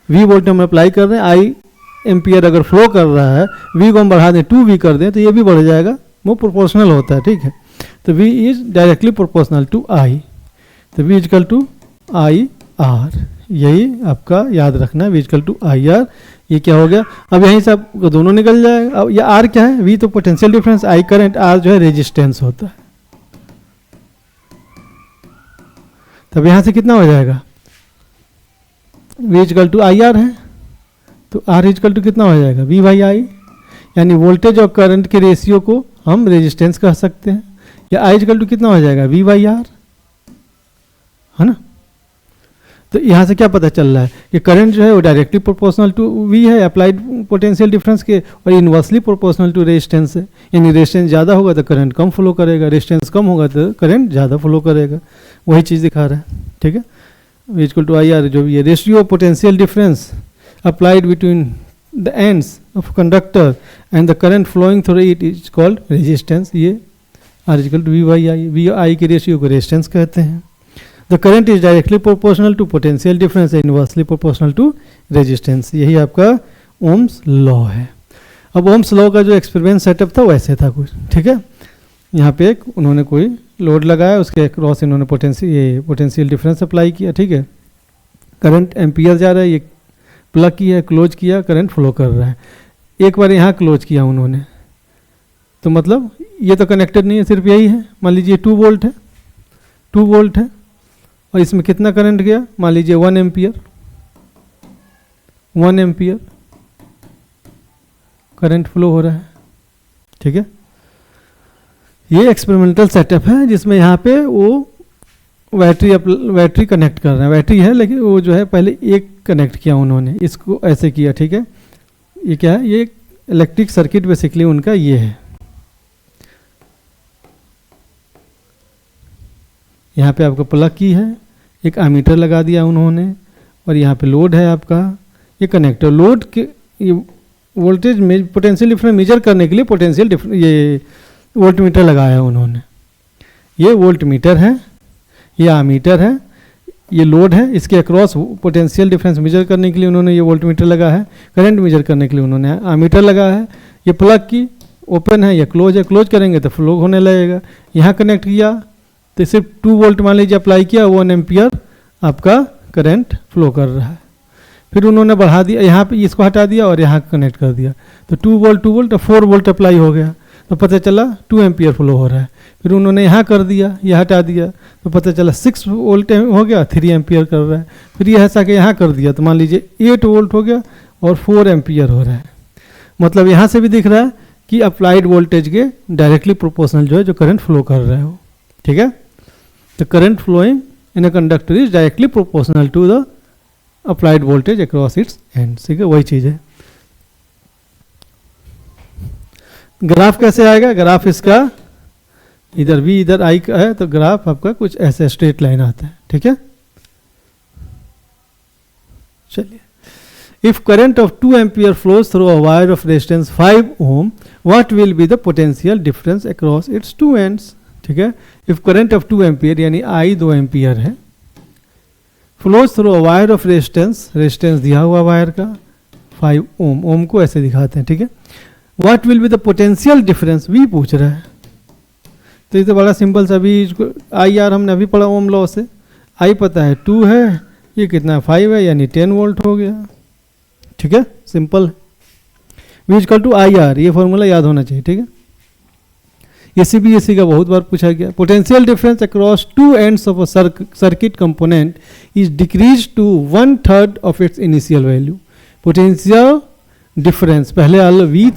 V वोल्ट हम अप्लाई कर रहे हैं, I एम्पियर अगर फ्लो कर रहा है, V को हम बढ़ा दें 2V कर दें तो ये भी बढ़ जाएगा, वो प्रोपोर्शनल होता है, ठीक है। तो V is directly proportional to I, तो V equal to I R, यही आपका याद रखना है, V equal to I R। ये क्या हो गया, अब यहीं से आपको दोनों निकल जाएगा। अब ये R क्या है, V तो potential difference, I current, R जो है रेजिस्टेंस होता है। तब यहाँ से कितना हो जाएगा, V equal to I R है, तो R इजकल टू कितना हो जाएगा, V बाई आई, यानी वोल्टेज और करंट के रेशियो को हम रेजिस्टेंस कह सकते हैं। या I इजकल टू कितना हो जाएगा, V बाई आर, है ना। तो यहाँ से क्या पता चल रहा है कि करंट जो है वो डायरेक्टली प्रोपोर्शनल टू वी है अप्लाइड पोटेंशियल डिफरेंस के, और इनवर्सली प्रोपोर्शनल टू रेजिस्टेंस है। यानी रेजिस्टेंस ज़्यादा होगा तो करंट कम फ्लो करेगा, रेजिस्टेंस कम होगा तो करंट ज़्यादा फ्लो करेगा। वही चीज़ दिखा रहा है, ठीक है। इक्वल टू आई आर जो भी है, ratio of potential difference applied between the ends of conductor and the current flowing through it is called resistance. ये R equal to V by I, V I के रेशियो को रेजिस्टेंस कहते हैं। The current is directly proportional to potential difference, inversely proportional to resistance. यही आपका ओम्स लॉ है। अब ओम्स लॉ का जो एक्सपेरिमेंट सेटअप था वैसे था कुछ, ठीक है। यहाँ पे एक उन्होंने कोई लोड लगाया, उसके क्रॉस इन्होंने पोटेंशियल डिफरेंस अप्लाई किया, ठीक है। करंट एम्पियर जा रहा है, ये प्लग किया, क्लोज किया, करंट फ्लो कर रहा है। एक बार यहाँ क्लोज किया उन्होंने, तो मतलब ये तो कनेक्टेड नहीं है, सिर्फ यही है। मान लीजिए 2 वोल्ट है, 2 वोल्ट है, और इसमें कितना करंट गया, मान लीजिए 1 एम्पियर, 1 एम्पियर करंट फ्लो हो रहा है, ठीक है। ये एक्सपेरिमेंटल सेटअप है जिसमें यहाँ पे वो बैटरी कनेक्ट कर रहे हैं। बैटरी है लेकिन वो जो है पहले एक कनेक्ट किया उन्होंने, इसको ऐसे किया, ठीक है। ये क्या है, ये इलेक्ट्रिक सर्किट बेसिकली उनका ये है। यहाँ पे आपका प्लग की है, एक एमीटर लगा दिया उन्होंने, और यहाँ पे लोड है आपका, ये कनेक्टर। लोड के ये वोल्टेज में पोटेंशियल डिफरेंस मेजर करने के लिए पोटेंशियल डिफरेंस ये वोल्ट मीटर लगाया उन्होंने। ये वोल्ट मीटर है, ये आमीटर है, ये लोड है, इसके अक्रॉस पोटेंशियल डिफरेंस मेजर करने के लिए उन्होंने ये वोल्ट मीटर लगा है। करंट मेजर करने के लिए उन्होंने आमीटर लगा है। ये प्लग की ओपन है या क्लोज है, क्लोज करेंगे तो फ्लो होने लगेगा। यहाँ कनेक्ट किया तो सिर्फ 2 वोल्ट मान लीजिए अप्लाई किया, 1 एम्पियर आपका करंट फ्लो कर रहा है। फिर उन्होंने बढ़ा दिया, यहाँ पे इसको हटा दिया और यहाँ कनेक्ट कर दिया, तो 2 वोल्ट 4 वोल्ट अप्लाई हो गया, तो पता चला 2 एम्पियर फ्लो हो रहा है। फिर उन्होंने यहाँ कर दिया, यह हटा दिया, तो पता चला 6 वोल्ट हो गया, 3 एम्पियर कर रहा है। फिर यह हटा के यहाँ कर दिया तो मान लीजिए 8 वोल्ट हो गया और 4 एम्पियर हो रहा है। मतलब यहाँ से भी दिख रहा है कि अप्लाइड वोल्टेज के डायरेक्टली प्रोपोर्शनल जो है जो करंट फ्लो कर रहा है वो, ठीक है। The current flowing in a conductor is directly proportional to the applied voltage across its end, ठीक है। वही चीज़ है। ग्राफ कैसे आएगा, ग्राफ इसका इधर V इधर I का है, तो ग्राफ आपका कुछ ऐसे स्ट्रेट लाइन आता है, ठीक है। चलिए, if current of 2 ampere flows through a wire of resistance 5 ohm, what will be the potential difference across its 2 ends, ठीक है। इफ करंट ऑफ 2 एम्पियर यानी I 2 एम्पियर है, flows through a wire of resistance, resistance दिया हुआ वायर का 5 ओम, ओम को ऐसे दिखाते हैं, ठीक है। What will be the potential difference, V पूछ रहा है। तो ये तो बड़ा सिंपल सा, V आई आर हमने अभी पढ़ा ओम लॉ से। I पता है 2 है, ये कितना 5 है, यानी 10 वोल्ट हो गया, ठीक है। Simple V equal to I R, ये फॉर्मूला याद होना चाहिए, ठीक है। ये CBSE का बहुत बार पूछा गया। Potential difference across 2 ends of a circuit component is decrease to 1/3 of its initial value. Potential difference पहले V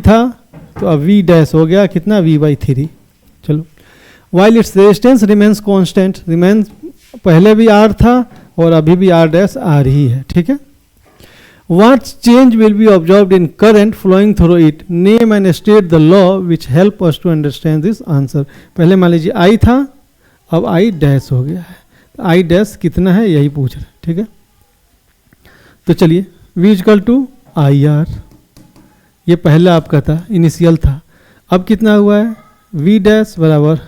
था तो अब V डैश हो गया कितना, V/3। चलो, while its resistance remains constant, remains पहले भी R था और अभी भी R डैश R ही है, ठीक है। What change will be observed in current flowing through it, name and state the law which help us to understand this answer. पहले मान लीजिए I था, अब I डैश हो गया है, I डैश कितना है यही पूछ रहे हैं, ठीक है। तो चलिए, V equal to I R, ये पहला आपका था, इनिशियल था। अब कितना हुआ है, V डैश बराबर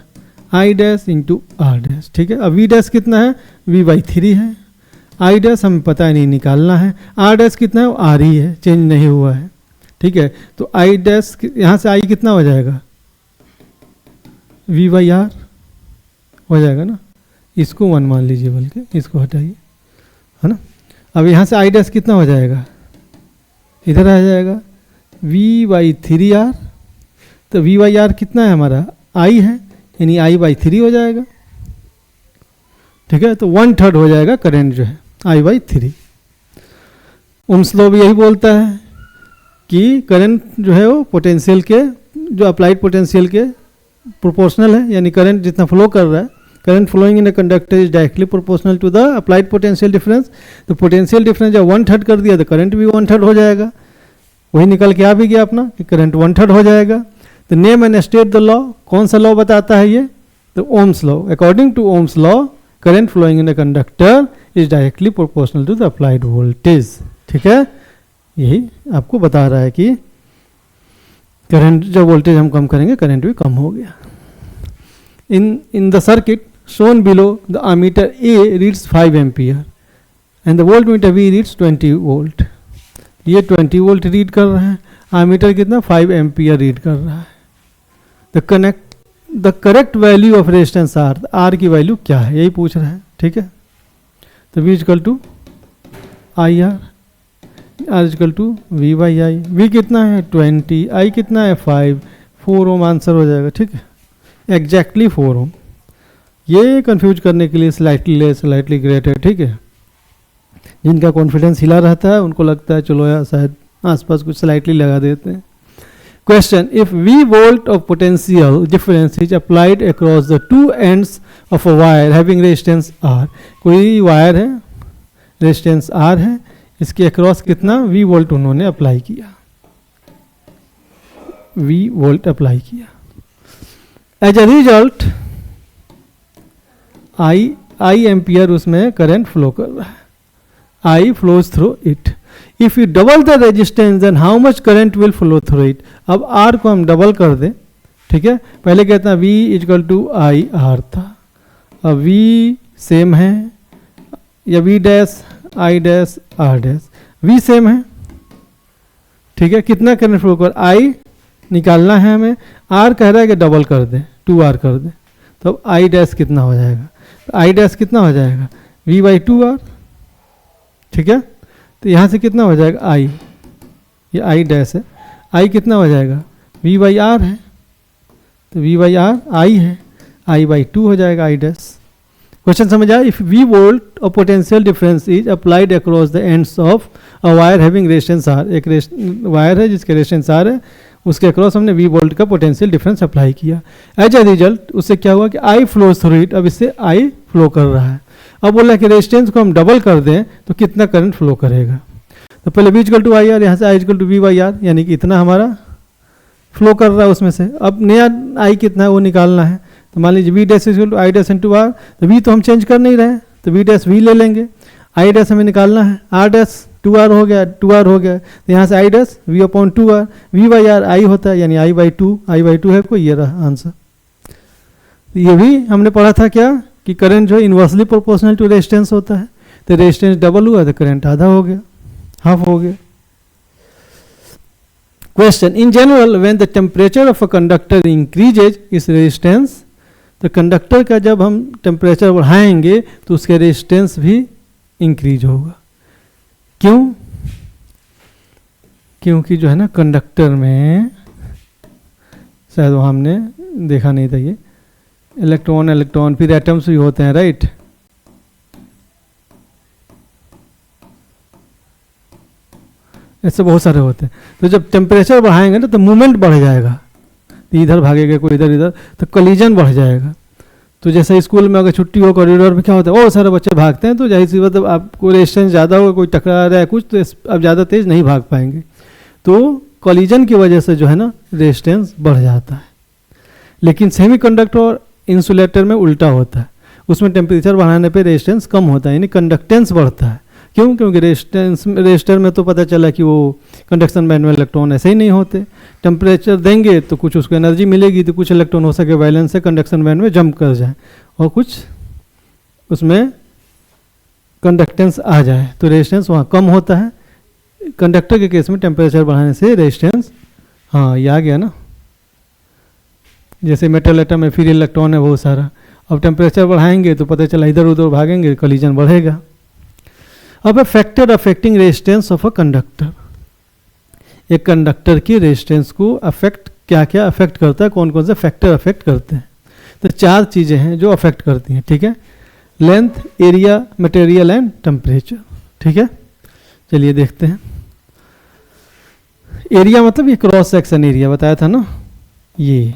I dash into R dash, ठीक है। अब V डैश कितना है, V/3 है। I डैश हमें पता नहीं, निकालना है। R डैश कितना है, R ही है, चेंज नहीं हुआ है, ठीक है। तो I डैश यहाँ से I कितना हो जाएगा, V/R हो जाएगा ना। इसको 1 मान लीजिए, बल्कि इसको हटाइए, है ना। अब यहाँ से I डैश कितना हो जाएगा, इधर आ जाएगा V/3R। तो V/R कितना है हमारा, I है, यानी I/3 हो जाएगा, ठीक है। तो 1/3 हो जाएगा करंट जो है I/3। ओम्स लॉ भी यही बोलता है कि करंट जो है वो पोटेंशियल के, जो अप्लाइड पोटेंशियल के प्रोपोर्शनल है, यानी करंट जितना फ्लो कर रहा है, current flowing in a conductor is directly proportional to the applied potential difference. तो पोटेंशियल डिफरेंस जब 1/3 कर दिया तो करंट भी 1/3 हो जाएगा, वही निकल के आ भी गया अपना कि करंट 1/3 हो जाएगा। तो name and state the law, कौन सा लॉ बताता है ये? तो Ohm's law. According to Ohm's law current flowing in a conductor is directly proportional to the applied voltage. ठीक है, यही आपको बता रहा है कि करंट जब वोल्टेज हम कम करेंगे करंट भी कम हो गया। In the circuit shown below the ammeter A reads 5 ampere and the voltmeter B reads 20 volt। ये 20 वोल्ट रीड कर रहा है, आमीटर कितना 5 एम्पियर रीड कर रहा है। The correct value of resistance R, R की वैल्यू क्या है यही पूछ रहा है। ठीक है, तो V equal to I R equal to V by I. V कितना है 20, I कितना है 5, 4 ओम आंसर हो जाएगा। ठीक है, एग्जैक्टली 4 ओम। ये कंफ्यूज करने के लिए स्लाइटली लेस स्लाइटली ग्रेटर। ठीक है, जिनका कॉन्फिडेंस हिला रहता है उनको लगता है चलो यार शायद आसपास कुछ स्लाइटली लगा देते हैं। Question, if V volt of potential difference is applied across the two ends of a wire having resistance R। कोई वायर है, रेजिस्टेंस R है, इसके अक्रॉस कितना V वोल्ट उन्होंने अप्लाई किया, V वोल्ट अप्लाई किया। As a result I ampere उसमें करंट फ्लो कर रहा है, I flows through it। If you double the resistance then how much current will flow through it। अब R को हम डबल कर दें। ठीक है, पहले कहता है V equal to I R था, अब V सेम है या V dash I dash R dash, V same है। ठीक है, कितना करंट फ्लो कर, I निकालना है हमें, R कह रहा है कि डबल कर दें 2R कर दें, तो अब I डैश कितना हो जाएगा, I डैश कितना हो जाएगा V बाई 2R। ठीक है, तो यहाँ से कितना हो जाएगा I, ये I डैश है, I कितना हो जाएगा V बाई आर है, तो V बाई आर I है, I बाई 2 हो जाएगा I डैश। क्वेश्चन समझ आया? इफ V वोल्ट और potential difference is applied across the ends of a wire having resistance R। एक वायर है जिसके रेजिस्टेंस R है, उसके अक्रॉस हमने V वोल्ट का पोटेंशियल डिफरेंस अप्लाई किया। एज अ रिजल्ट उससे क्या हुआ कि I फ्लोज थ्रू इट, अब इससे I फ्लो कर रहा है। अब बोला कि रेजिस्टेंस को हम डबल कर दें तो कितना करंट फ्लो करेगा, तो पहले V equal to I R, यहाँ से I equal to V by R, यानी कि इतना हमारा फ्लो कर रहा है उसमें से। अब नया I कितना है वो निकालना है, तो मान लीजिए V dash equal to I dash into R, तो V तो हम चेंज कर नहीं रहे, तो V डैश V ले लेंगे, I डैश हमें निकालना है, R डैश 2R हो गया, 2R हो गया, तो यहाँ से I dash V upon 2R, V by R I होता है, यानी I बाई 2 है कोई, ये रहा आंसर। ये भी हमने पढ़ा था क्या कि करंट जो इन्वर्सली प्रोपोर्शनल टू रेजिस्टेंस होता है, तो रेजिस्टेंस डबल हुआ तो करंट आधा हो गया, हाफ हो गया। Question, in general when the temperature of a conductor increases इस रेजिस्टेंस, तो कंडक्टर का जब हम टेम्परेचर बढ़ाएंगे तो उसके रेजिस्टेंस भी इंक्रीज होगा। क्यों? क्योंकि जो है ना कंडक्टर में, शायद वो हमने देखा नहीं था, ये इलेक्ट्रॉन फिर एटम्स भी होते हैं, राइट। ऐसे बहुत सारे होते हैं, तो जब टेम्परेचर बढ़ाएंगे ना तो मूवमेंट बढ़ जाएगा, इधर भागेगा कोई इधर, तो कॉलिजन बढ़ जाएगा। तो जैसे स्कूल में अगर छुट्टी हो कॉरिडोर में क्या होता है, बहुत सारे बच्चे भागते हैं, तो जाहिर सी मतलब आपको रेजिस्टेंस ज़्यादा होगा, कोई टकरा रहा है कुछ, तो आप ज़्यादा तेज़ नहीं भाग पाएंगे, तो कॉलिजन की वजह से जो है ना रेजिस्टेंस बढ़ जाता है। लेकिन सेमीकंडक्टर और इंसुलेटर में उल्टा होता है, उसमें टेम्परेचर बढ़ाने पे रेजिस्टेंस कम होता है, यानी कंडक्टेंस बढ़ता है। क्यों? क्योंकि रेजिस्टर में तो पता चला कि वो कंडक्शन बैंड में इलेक्ट्रॉन ऐसे ही नहीं होते, टेम्परेचर देंगे तो कुछ उसको एनर्जी मिलेगी, तो कुछ इलेक्ट्रॉन हो सके वैलेंस से कंडक्शन बैंड में जंप कर जाए और कुछ उसमें कंडक्टेंस आ जाए, तो रेजिस्टेंस वहाँ कम होता है। कंडक्टर के केस में टेम्परेचर बढ़ाने से रेजिस्टेंस, हाँ ये आ गया ना, जैसे मेटल एटम में फिर इलेक्ट्रॉन है बहुत सारा, अब टेम्परेचर बढ़ाएंगे तो पता चला इधर उधर भागेंगे, कॉलिजन बढ़ेगा। अब factor affecting resistance of a conductor, एक कंडक्टर की रेजिस्टेंस को अफेक्ट क्या क्या अफेक्ट करता है, कौन कौन से फैक्टर अफेक्ट करते हैं, तो 4 चीज़ें हैं जो अफेक्ट करती हैं। ठीक है, length, area, material and temperature. ठीक है, चलिए देखते हैं। एरिया मतलब ये क्रॉस सेक्शन एरिया बताया था ना, ये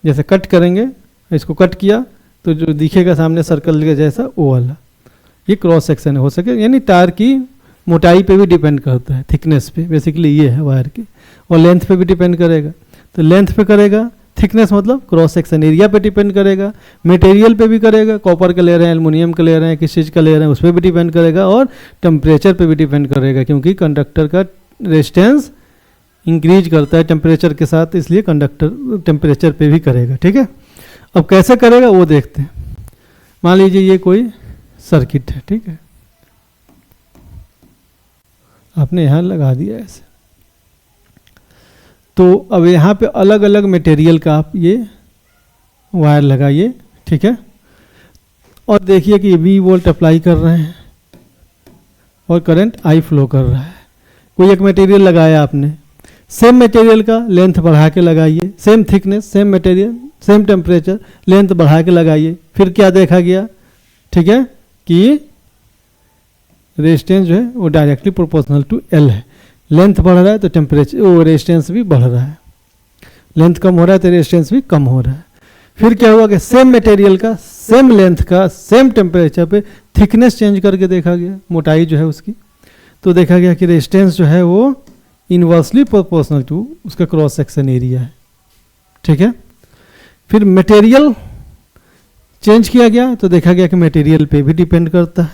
जैसे कट करेंगे, इसको कट किया तो जो दिखेगा सामने सर्कल के जैसा वो वाला, ये क्रॉस सेक्शन हो सके, यानी तार की मोटाई पे भी डिपेंड करता है, थिकनेस पे, बेसिकली ये है वायर की, और लेंथ पे भी डिपेंड करेगा। तो लेंथ पे करेगा, थिकनेस मतलब क्रॉस सेक्शन एरिया पे डिपेंड करेगा, मटेरियल पे भी करेगा, कॉपर का ले रहे हैं, एल्युमिनियम का ले रहे हैं, किस चीज़ का ले रहे हैं उस पर भी डिपेंड करेगा, और टेम्परेचर पे भी डिपेंड करेगा, क्योंकि कंडक्टर का रेजिस्टेंस इंक्रीज करता है टेम्परेचर के साथ, इसलिए कंडक्टर टेम्परेचर पे भी करेगा। ठीक है, अब कैसे करेगा वो देखते हैं। मान लीजिए ये कोई सर्किट है, ठीक है, आपने यहाँ लगा दिया ऐसे, तो अब यहाँ पे अलग अलग मटेरियल का आप ये वायर लगाइए, ठीक है, और देखिए कि V वोल्ट अप्लाई कर रहे हैं और करंट I फ्लो कर रहा है। कोई एक मटेरियल लगाया आपने, सेम मटेरियल का लेंथ बढ़ा के लगाइए, same thickness, same material, same temperature, length बढ़ा के लगाइए, फिर क्या देखा गया, ठीक है, कि रेजिस्टेंस जो है वो डायरेक्टली प्रोपोर्शनल टू L है। लेंथ बढ़ रहा है तो टेम्परेचर वो रेजिस्टेंस भी बढ़ रहा है, लेंथ कम हो रहा है तो रेजिस्टेंस भी कम हो रहा है। फिर क्या हुआ कि सेम मटेरियल का, सेम लेंथ का, सेम टेम्परेचर पे थिकनेस चेंज करके देखा गया, मोटाई जो है उसकी, तो देखा गया कि रेजिस्टेंस जो है वो इनवर्सली प्रोपोर्शनल टू उसका क्रॉस सेक्शन एरिया है। ठीक है, फिर मटेरियल चेंज किया गया तो देखा गया कि मटेरियल पे भी डिपेंड करता है।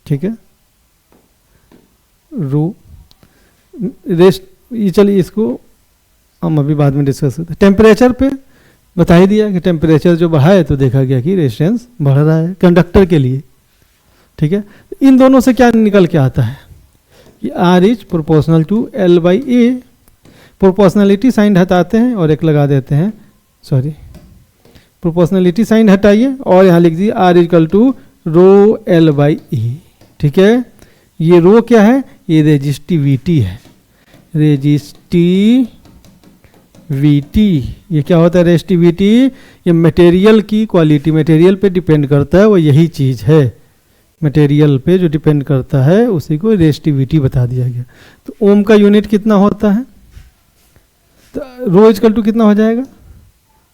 ठीक है, रो रेस्ट, ये चलिए इसको हम अभी बाद में डिस्कस करते हैं। टेम्परेचर पे बता ही दिया कि टेम्परेचर जो बढ़ा है तो देखा गया कि रेजिस्टेंस बढ़ रहा है कंडक्टर के लिए। ठीक है, इन दोनों से क्या निकल के आता है कि R is proportional to L by A. Proportionality sign हटाते हैं और एक लगा देते हैं, सॉरी प्रोपोर्शनलिटी साइन हटाइए और यहाँ लिख दीजिए R equal to rho L by A. ठीक है, ये रो क्या है, ये रेजिस्टिविटी है, रेजिस्टिविटी। ये क्या होता है रेजिस्टिविटी, ये मटेरियल की क्वालिटी, मटेरियल पे डिपेंड करता है, वो यही चीज़ है, मटेरियल पे जो डिपेंड करता है उसी को रेजिस्टिविटी बता दिया गया। तो ओम का यूनिट कितना होता है, तो रो इजकल टू कितना हो जाएगा,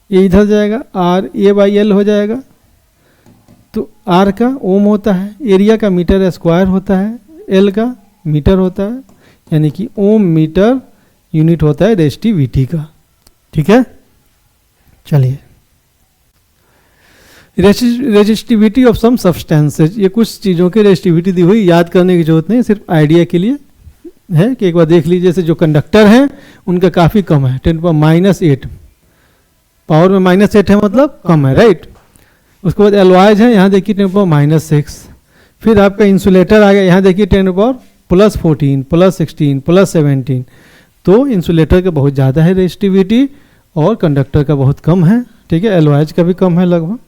ये इधर जाएगा, R A बाई L हो जाएगा। तो R का ओम होता है, एरिया का मीटर स्क्वायर होता है, L का मीटर होता है, यानी कि ओम मीटर यूनिट होता है रेजिस्टिविटी का। ठीक है, चलिए रेजिस्टिविटी ऑफ सम सब्सटेंसेज, ये कुछ चीज़ों की रेजिस्टिविटी दी हुई, याद करने की जरूरत नहीं, सिर्फ आइडिया के लिए है कि एक बार देख लीजिए। जैसे जो कंडक्टर हैं उनका काफ़ी कम है, 10⁻⁸ पावर में -8 है, मतलब कम है, राइट। उसके बाद एलॉयज है, यहाँ देखिए 10⁻6। फिर आपका इंसुलेटर आ गया, यहाँ देखिए 10⁻+14 +16 +17। तो इंसुलेटर का बहुत ज़्यादा है रेजिस्टिविटी और कंडक्टर का बहुत कम है। ठीक है, एलॉयज का भी कम है लगभग।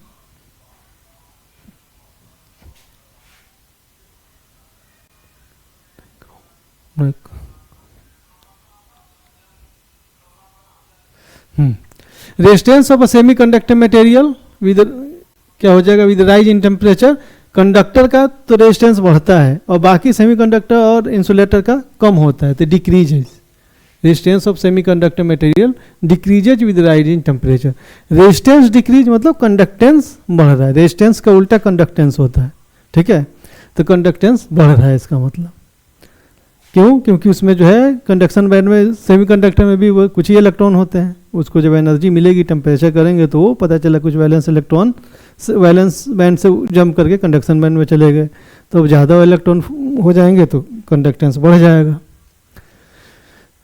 Resistance of a semi conductor material with क्या हो जाएगा, with rise in temperature. Conductor का तो रेजिस्टेंस बढ़ता है और बाकी सेमीकंडक्टर और इंसुलेटर का कम होता है, तो decreases. Resistance of semiconductor material decreases with rise in temperature. Resistance decrease मतलब कंडक्टेंस बढ़ रहा है, रेजिस्टेंस का उल्टा कंडक्टेंस होता है। ठीक है, तो कंडक्टेंस बढ़ रहा है इसका मतलब। क्यों, क्योंकि उसमें जो है कंडक्शन बैंड में, सेमीकंडक्टर में भी वो कुछ ही इलेक्ट्रॉन होते हैं, उसको जब एनर्जी मिलेगी टेम्परेचर करेंगे तो वो पता चला कुछ वैलेंस इलेक्ट्रॉन वैलेंस बैंड से जंप करके कंडक्शन बैंड में चले गए, तो अब ज़्यादा इलेक्ट्रॉन हो जाएंगे तो कंडक्टेंस बढ़ जाएगा।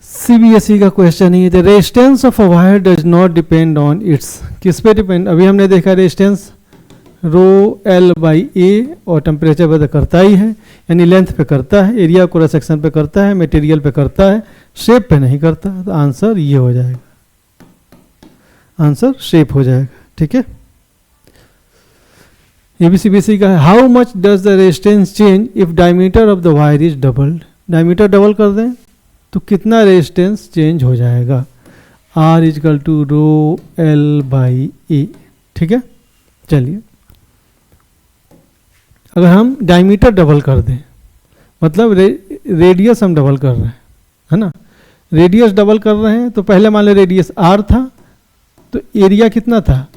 CBSE का क्वेश्चन है, the resistance of a wire does not depend on it's, किस पे डिपेंड, अभी हमने देखा रेजिस्टेंस रो L बाई ए और टेम्परेचर पे तो करता ही है, यानी लेंथ पे करता है, एरिया क्रॉस सेक्शन पे करता है, मटेरियल पे करता है, शेप पे नहीं करता। तो आंसर ये हो जाएगा, आंसर शेप हो जाएगा। ठीक है, ये भी CBSE का है। How much does the resistance change if diameter of the wire is doubled, diameter double कर दें तो कितना रेजिस्टेंस चेंज हो जाएगा, R equal to rho L by A. ठीक है, चलिए अगर हम डायमीटर डबल कर दें, मतलब रेडियस हम डबल कर रहे हैं, है ना, रेडियस डबल कर रहे हैं, तो पहले मान लो रेडियस R था तो एरिया कितना था,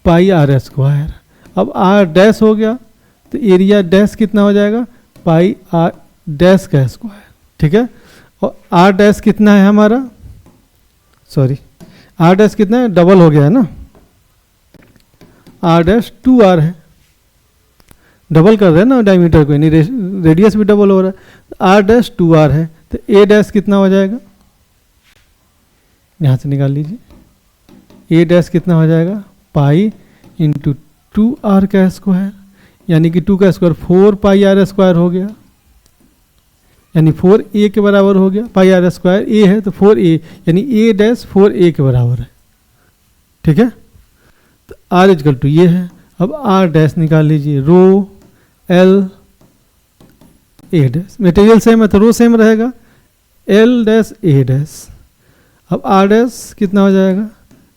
πr²। अब आर डैश हो गया तो एरिया डैश कितना हो जाएगा, पाई आर डैश का स्क्वायर, ठीक है। और आर डैश कितना है हमारा, सॉरी आर डैश कितना है, डबल हो गया है ना, आर डैश 2r है, डबल कर रहे हैं ना डायमीटर को, यानी रेडियस भी डबल हो रहा है। आर डैश 2r है तो ए डैश कितना हो जाएगा, यहाँ से निकाल लीजिए, ए डैश कितना हो जाएगा, पाई इंटू 2r का स्क्वायर, यानी कि 2 का स्क्वायर 4 पाई आर स्क्वायर हो गया, यानी 4a के बराबर हो गया। पाई आर स्क्वायर ए है तो 4a, यानी ए डैश 4a के बराबर है, ठीक है। तो आर इजकल टू ये है। अब आर डैश निकाल लीजिए, रो एल ए डैश, मटेरियल सेम है तो रो सेम रहेगा, एल डैश ए डैश। अब आर डैश कितना हो जाएगा,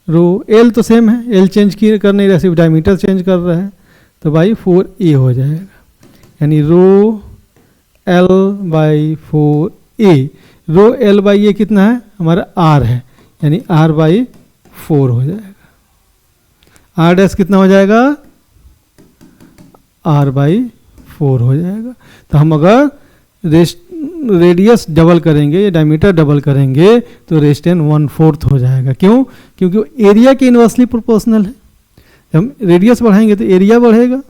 रो एल तो सेम है, एल चेंज कर नहीं रहा, सिर्फ डायमीटर चेंज कर रहा है, तो बाई 4a हो जाएगा, यानी rho L by 4a। Rho L by A कितना है हमारा, आर है, यानी आर बाई 4 हो जाएगा। आर डैश कितना हो जाएगा, आर बाई 4 हो जाएगा। तो हम अगर रेडियस डबल करेंगे या डायमीटर डबल करेंगे तो रेजिस्टेंस 1/4 हो जाएगा। क्यों, क्योंकि एरिया के इन्वर्सली प्रोपोर्शनल है। हम रेडियस बढ़ाएंगे तो एरिया बढ़ेगा,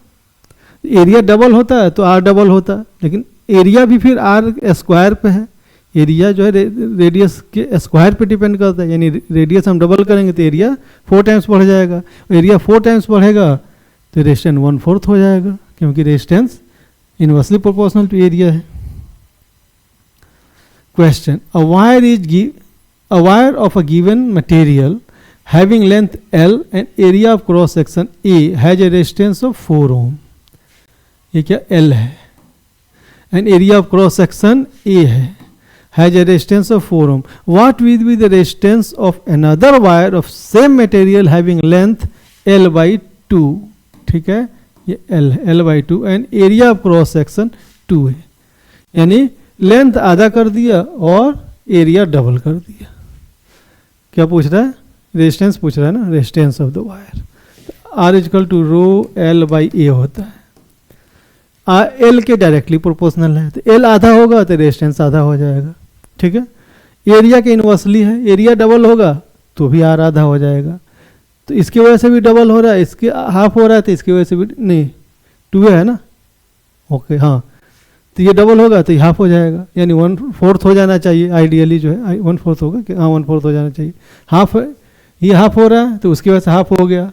एरिया डबल होता है तो आर डबल होता है, लेकिन एरिया भी फिर आर स्क्वायर पे है, एरिया जो है रेडियस के स्क्वायर पे डिपेंड करता है, यानी रेडियस हम डबल करेंगे तो एरिया 4 टाइम्स बढ़ जाएगा, एरिया 4 टाइम्स बढ़ेगा तो रेजिस्टेंस 1/4 हो जाएगा, क्योंकि resistance inversely proportional to area है। Question, a wire of a given material having length L and area of cross section A has a resistance of 4 ohm। ये क्या L है, and area of cross section A है, has a resistance of 4 ohm। What will be the resistance of another wire of same material having length L by 2। ठीक है, ये L है, L by 2 and area of cross section 2 है, यानी लेंथ आधा कर दिया और एरिया डबल कर दिया। क्या पूछ रहा है, रेजिस्टेंस पूछ रहा है ना, resistance of the wire. R equal to rho L by A होता है, एल के डायरेक्टली प्रोपोर्शनल है, तो एल आधा होगा तो रेजिस्टेंस आधा हो जाएगा, ठीक है। एरिया के इनवर्सली है, एरिया डबल होगा तो भी आर आधा हो जाएगा, तो इसकी वजह से भी डबल हो रहा है, इसके हाफ हो रहा है तो इसकी वजह से भी नहीं, 2 है ना, ओके हाँ, तो ये डबल होगा तो ये हाफ हो जाएगा, यानी 1/4 हो जाना चाहिए आइडियली, जो है 1/4 होगा कि हाँ 1/4 हो जाना चाहिए। हाफ है, ये हाफ हो रहा है तो उसकी वजह से हाफ हो गया,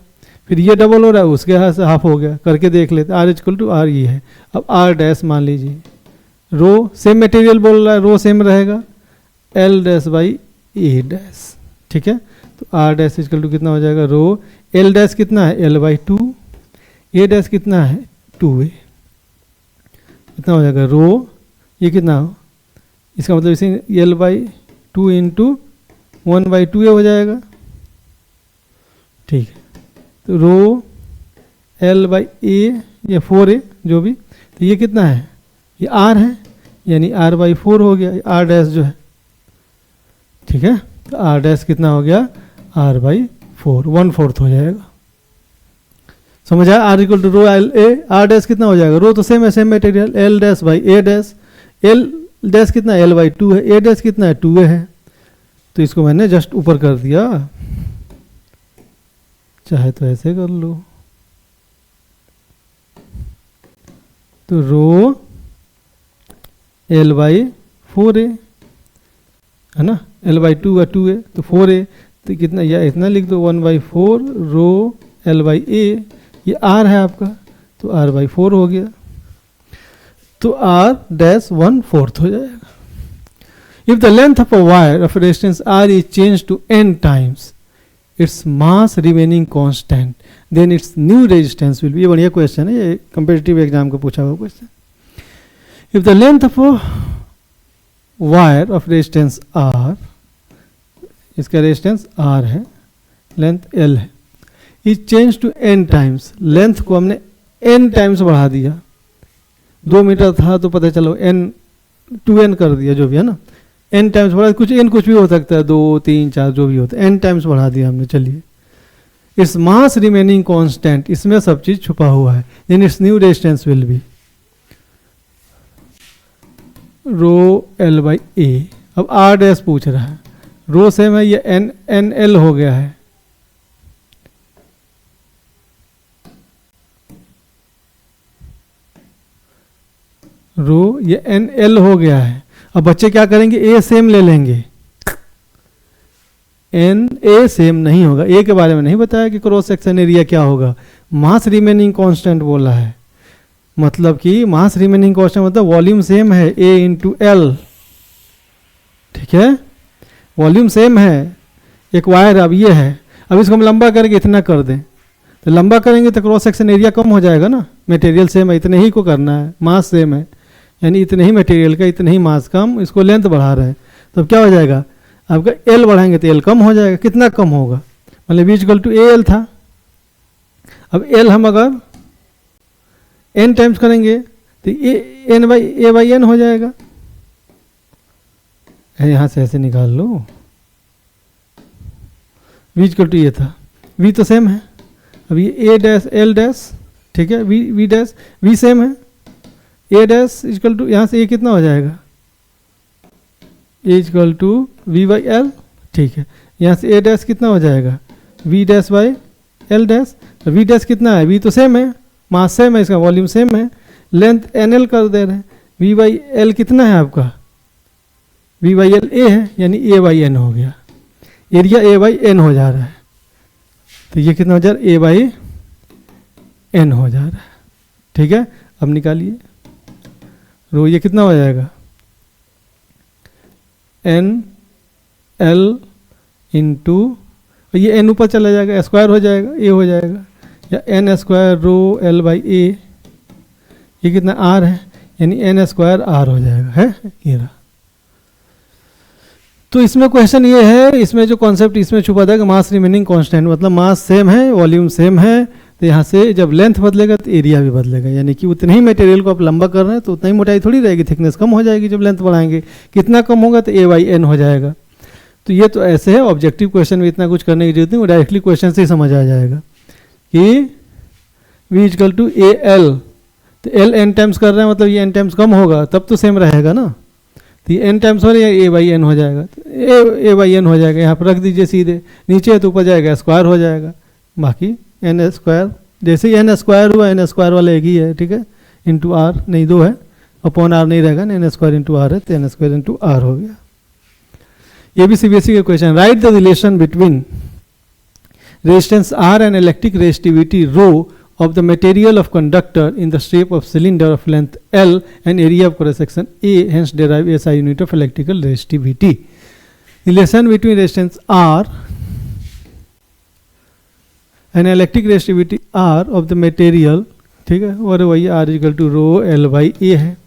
फिर ये डबल हो रहा है उसके वजह से हाफ हो गया, करके देख लेते। आर इजक्वल टू आर ये है। अब आर डैश मान लीजिए, रो सेम मटेरियल बोल रहा है, रो सेम रहेगा, L dash by A dash, ठीक है। तो आर डैश इजक्वल टू कितना हो जाएगा, रो एल डैश कितना है एल बाई 2, ए डैश कितना है 2a, कितना हो जाएगा रो, ये कितना हो, इसका मतलब इसे एल बाई 2 इंटू 1/2a हो जाएगा, ठीक है। तो रो एल बाई ए या 4a जो भी, तो ये कितना है, ये आर है, यानी आर बाई 4 हो गया, आर डैश जो है, ठीक है। तो आर डैश कितना हो गया, आर बाई 4, 1/4 हो जाएगा। समझ आया, R equal to rho L A, R dash कितना हो जाएगा, रो तो सेम है, same material, L dash by A dash, L dash कितना एल बाई 2 है, ए डैश कितना है 2a है, तो इसको मैंने जस्ट ऊपर कर दिया, चाहे तो ऐसे कर लो, तो रो एल बाई 4a है ना, एल बाई 2 है 2a, तो 4a तो कितना, या इतना लिख दो 1/4 रो एल बाई ए, ये आर है आपका, तो आर बाई 4 हो गया, तो आर डैश 1/4 हो जाएगा। If the length of a wire of resistance R is change to n times its mass remaining constant then it's new resistance will be. ये बढ़िया क्वेश्चन है, ये कंपेटिटिव एग्जाम का पूछा हुआ question. If the length of a wire of resistance R, इसका रेजिस्टेंस आर है, लेंथ एल है, is change to n times, length को हमने n टाइम्स बढ़ा दिया, 2 मीटर था तो पता चलो n 2n कर दिया, जो भी है ना, n टाइम्स बढ़ा, कुछ n कुछ भी हो सकता है, 2 3 4 जो भी होता है, n टाइम्स बढ़ा दिया हमने, चलिए इट्स मास रिमेनिंग कांस्टेंट, इसमें सब चीज छुपा हुआ है, then it's new resistance will be rho L by A. अब आर डैश पूछ रहा है, रो सेम है, ये एन एन एल हो गया है, रो ये एन एल हो गया है। अब बच्चे क्या करेंगे, ए सेम ले लेंगे, एन ए सेम नहीं होगा, ए के बारे में नहीं बताया कि क्रॉस सेक्शन एरिया क्या होगा, मास रिमेनिंग कांस्टेंट बोला है, मतलब कि मास रिमेनिंग कांस्टेंट मतलब वॉल्यूम सेम है, ए इंटू एल, ठीक है, वॉल्यूम सेम है, एक वायर अब ये है, अब इसको हम लंबा करके इतना कर दें, तो लंबा करेंगे तो क्रॉस सेक्शन एरिया कम हो जाएगा ना, मटेरियल सेम है, इतने ही को करना है, मास सेम है, यानी इतने ही मटेरियल का इतने ही मास कम, इसको लेंथ बढ़ा रहे हैं, तो क्या हो जाएगा आपका, एल बढ़ाएंगे तो एल कम हो जाएगा, कितना कम होगा, मतलब इक्वल टू ए एल था, अब एल हम अगर एन टाइम्स करेंगे तो एन बाई एन हो जाएगा, यहां से ऐसे निकाल लो, वी इक्वल टू ये था, वी तो सेम है, अब ये ए डैश एल डैश, ठीक है, वी डैश वी सेम है, ए डैश इक्वल टू यहाँ से ए कितना हो जाएगा, A equal to V by L, ठीक है, यहाँ से ए डैश कितना हो जाएगा, V dash by L dash, तो वी डैश कितना है, वी तो सेम है, मास सेम है, इसका वॉल्यूम सेम है, लेंथ एन एल कर दे रहे हैं, वी बाई एल कितना है आपका, वी बाई एल ए है, यानी ए बाई एन हो गया, एरिया ए बाई एन हो जा रहा है, तो ये कितना हो जा रहा है, ए बाई एन हो जा रहा है, ठीक है। अब निकालिए रो, ये कितना हो जाएगा, एन एल इंटू, ये एन ऊपर चला जाएगा, स्क्वायर हो जाएगा, ए हो जाएगा, या N square rho L by A, ये कितना आर है, यानी एन स्क्वायर आर हो जाएगा, है ये रहा। तो इसमें क्वेश्चन ये है, इसमें जो कॉन्सेप्ट इसमें छुपा था कि मास रिमेनिंग कांस्टेंट, मतलब मास सेम है, वॉल्यूम सेम है, तो यहाँ से जब लेंथ बदलेगा तो एरिया भी बदलेगा, यानी कि उतने ही मटेरियल को आप लंबा कर रहे हैं तो उतना ही मोटाई थोड़ी रहेगी, थिकनेस कम हो जाएगी जब लेंथ बढ़ाएंगे, कितना कम होगा तो ए बाई एन हो जाएगा। तो ये तो ऐसे है, ऑब्जेक्टिव क्वेश्चन में इतना कुछ करने की जरूरत नहीं, वो डायरेक्टली क्वेश्चन से ही समझ आ जाएगा कि V equal to A L, तो एल एन टाइम्स कर रहे हैं मतलब ये एन टाइम्स कम होगा, तब तो सेम रहेगा ना, तो ये एन टाइम्स हो रहा है, ए बाई एन हो जाएगा, तो ए बाई एन हो जाएगा, यहाँ पर रख दीजिए सीधे, नीचे तो ऊपर जाएगा स्क्वायर हो जाएगा, बाकी एन स्क्वायर, जैसे ही एन स्क्वायर हुआ, एन स्क्वायर वाला एक ही है, ठीक है, इंटू आर नहीं दो है, अपॉन आर नहीं रहेगा, एन स्क्वायर इंटू आर है, तो एन स्क्वायर इंटू आर हो गया। ये भी सीबीएसई का question, write the relation between resistance R and electric resistivity rho of the material of conductor in the shape of cylinder of length L and area of cross section A, hence derive SI unit of electrical resistivity. Relation between resistance R and electric resistivity R of the material, ठीक है, और वही R equal to rho L by A है,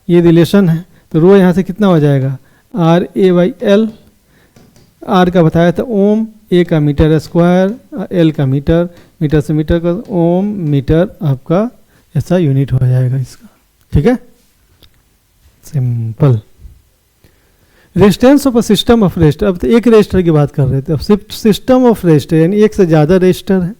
ये रिलेशन है, तो रो यहाँ से कितना हो जाएगा, R A by L, R का बताया था ओम, ए का मीटर स्क्वायर, एल का मीटर, मीटर से मीटर का ओम मीटर, आपका ऐसा यूनिट हो जाएगा इसका, ठीक है, simple. Resistance of a system of resistor, अब तो एक रेजिस्टर की बात कर रहे थे, अब सिस्टम ऑफ रेजिस्टर यानी एक से ज़्यादा रेजिस्टर है,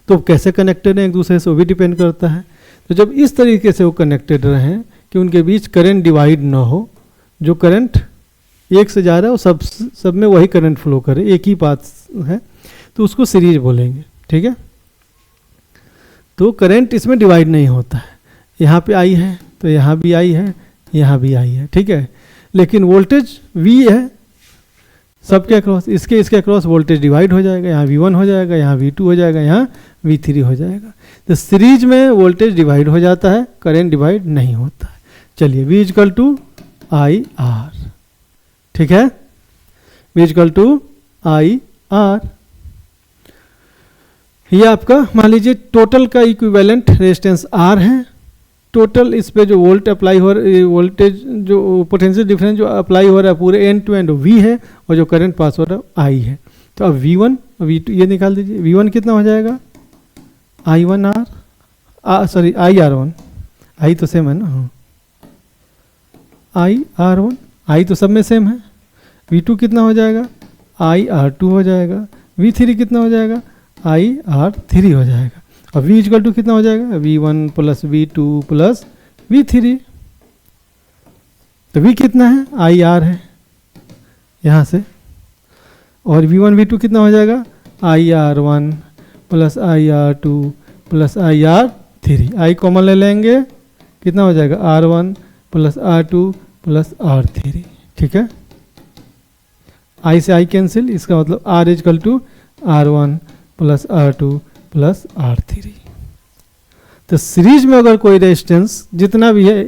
तो कैसे कनेक्टेड है एक दूसरे से वो भी डिपेंड करता है। तो जब इस तरीके से वो कनेक्टेड रहें कि उनके बीच करंट डिवाइड ना हो, जो करंट एक से जा रहा है वो सब में वही करंट फ्लो करे, एक ही पाथ है, तो उसको सीरीज बोलेंगे, ठीक है। तो करंट इसमें डिवाइड नहीं होता है, यहाँ पे आई है तो यहाँ भी आई है, यहाँ भी आई है, ठीक है, लेकिन वोल्टेज V है सबके अक्रॉस, इसके अक्रॉस वोल्टेज डिवाइड हो जाएगा, यहाँ V1 हो जाएगा, यहाँ V2 हो जाएगा, यहाँ V3 हो जाएगा। तो सीरीज में वोल्टेज डिवाइड हो जाता है, करंट डिवाइड नहीं होता है। चलिए V equal to I R, ठीक है, V equal to I R, ये आपका मान लीजिए टोटल का इक्विवेलेंट रेजिस्टेंस R है, टोटल इस पे जो वोल्ट अप्लाई हो रहा है, वोल्टेज जो पोटेंशियल डिफरेंस जो अप्लाई हो रहा है पूरे एंड टू एंड V है, और जो करंट पास हो रहा है I है। तो अब V1 V2 ये निकाल दीजिए, V1 कितना हो जाएगा, I1R, सॉरी IR1, I तो सेम है ना, IR1, I तो सब में सेम है, V2 कितना हो जाएगा, IR2 हो जाएगा, V3 कितना हो जाएगा, आई आर थ्री हो जाएगा। अब V इक्वल टू कितना हो जाएगा, V1 plus V2 plus V3। तो V कितना है, आई आर है यहाँ से, और V1 V2 कितना हो जाएगा, I R one plus I R two plus I R three. I common ले लेंगे, कितना हो जाएगा, R1 plus R2 plus R3। ठीक है, आई से आई कैंसिल, इसका मतलब R equal to R1 plus R2 plus R3। तो सीरीज में अगर कोई रेजिस्टेंस जितना भी है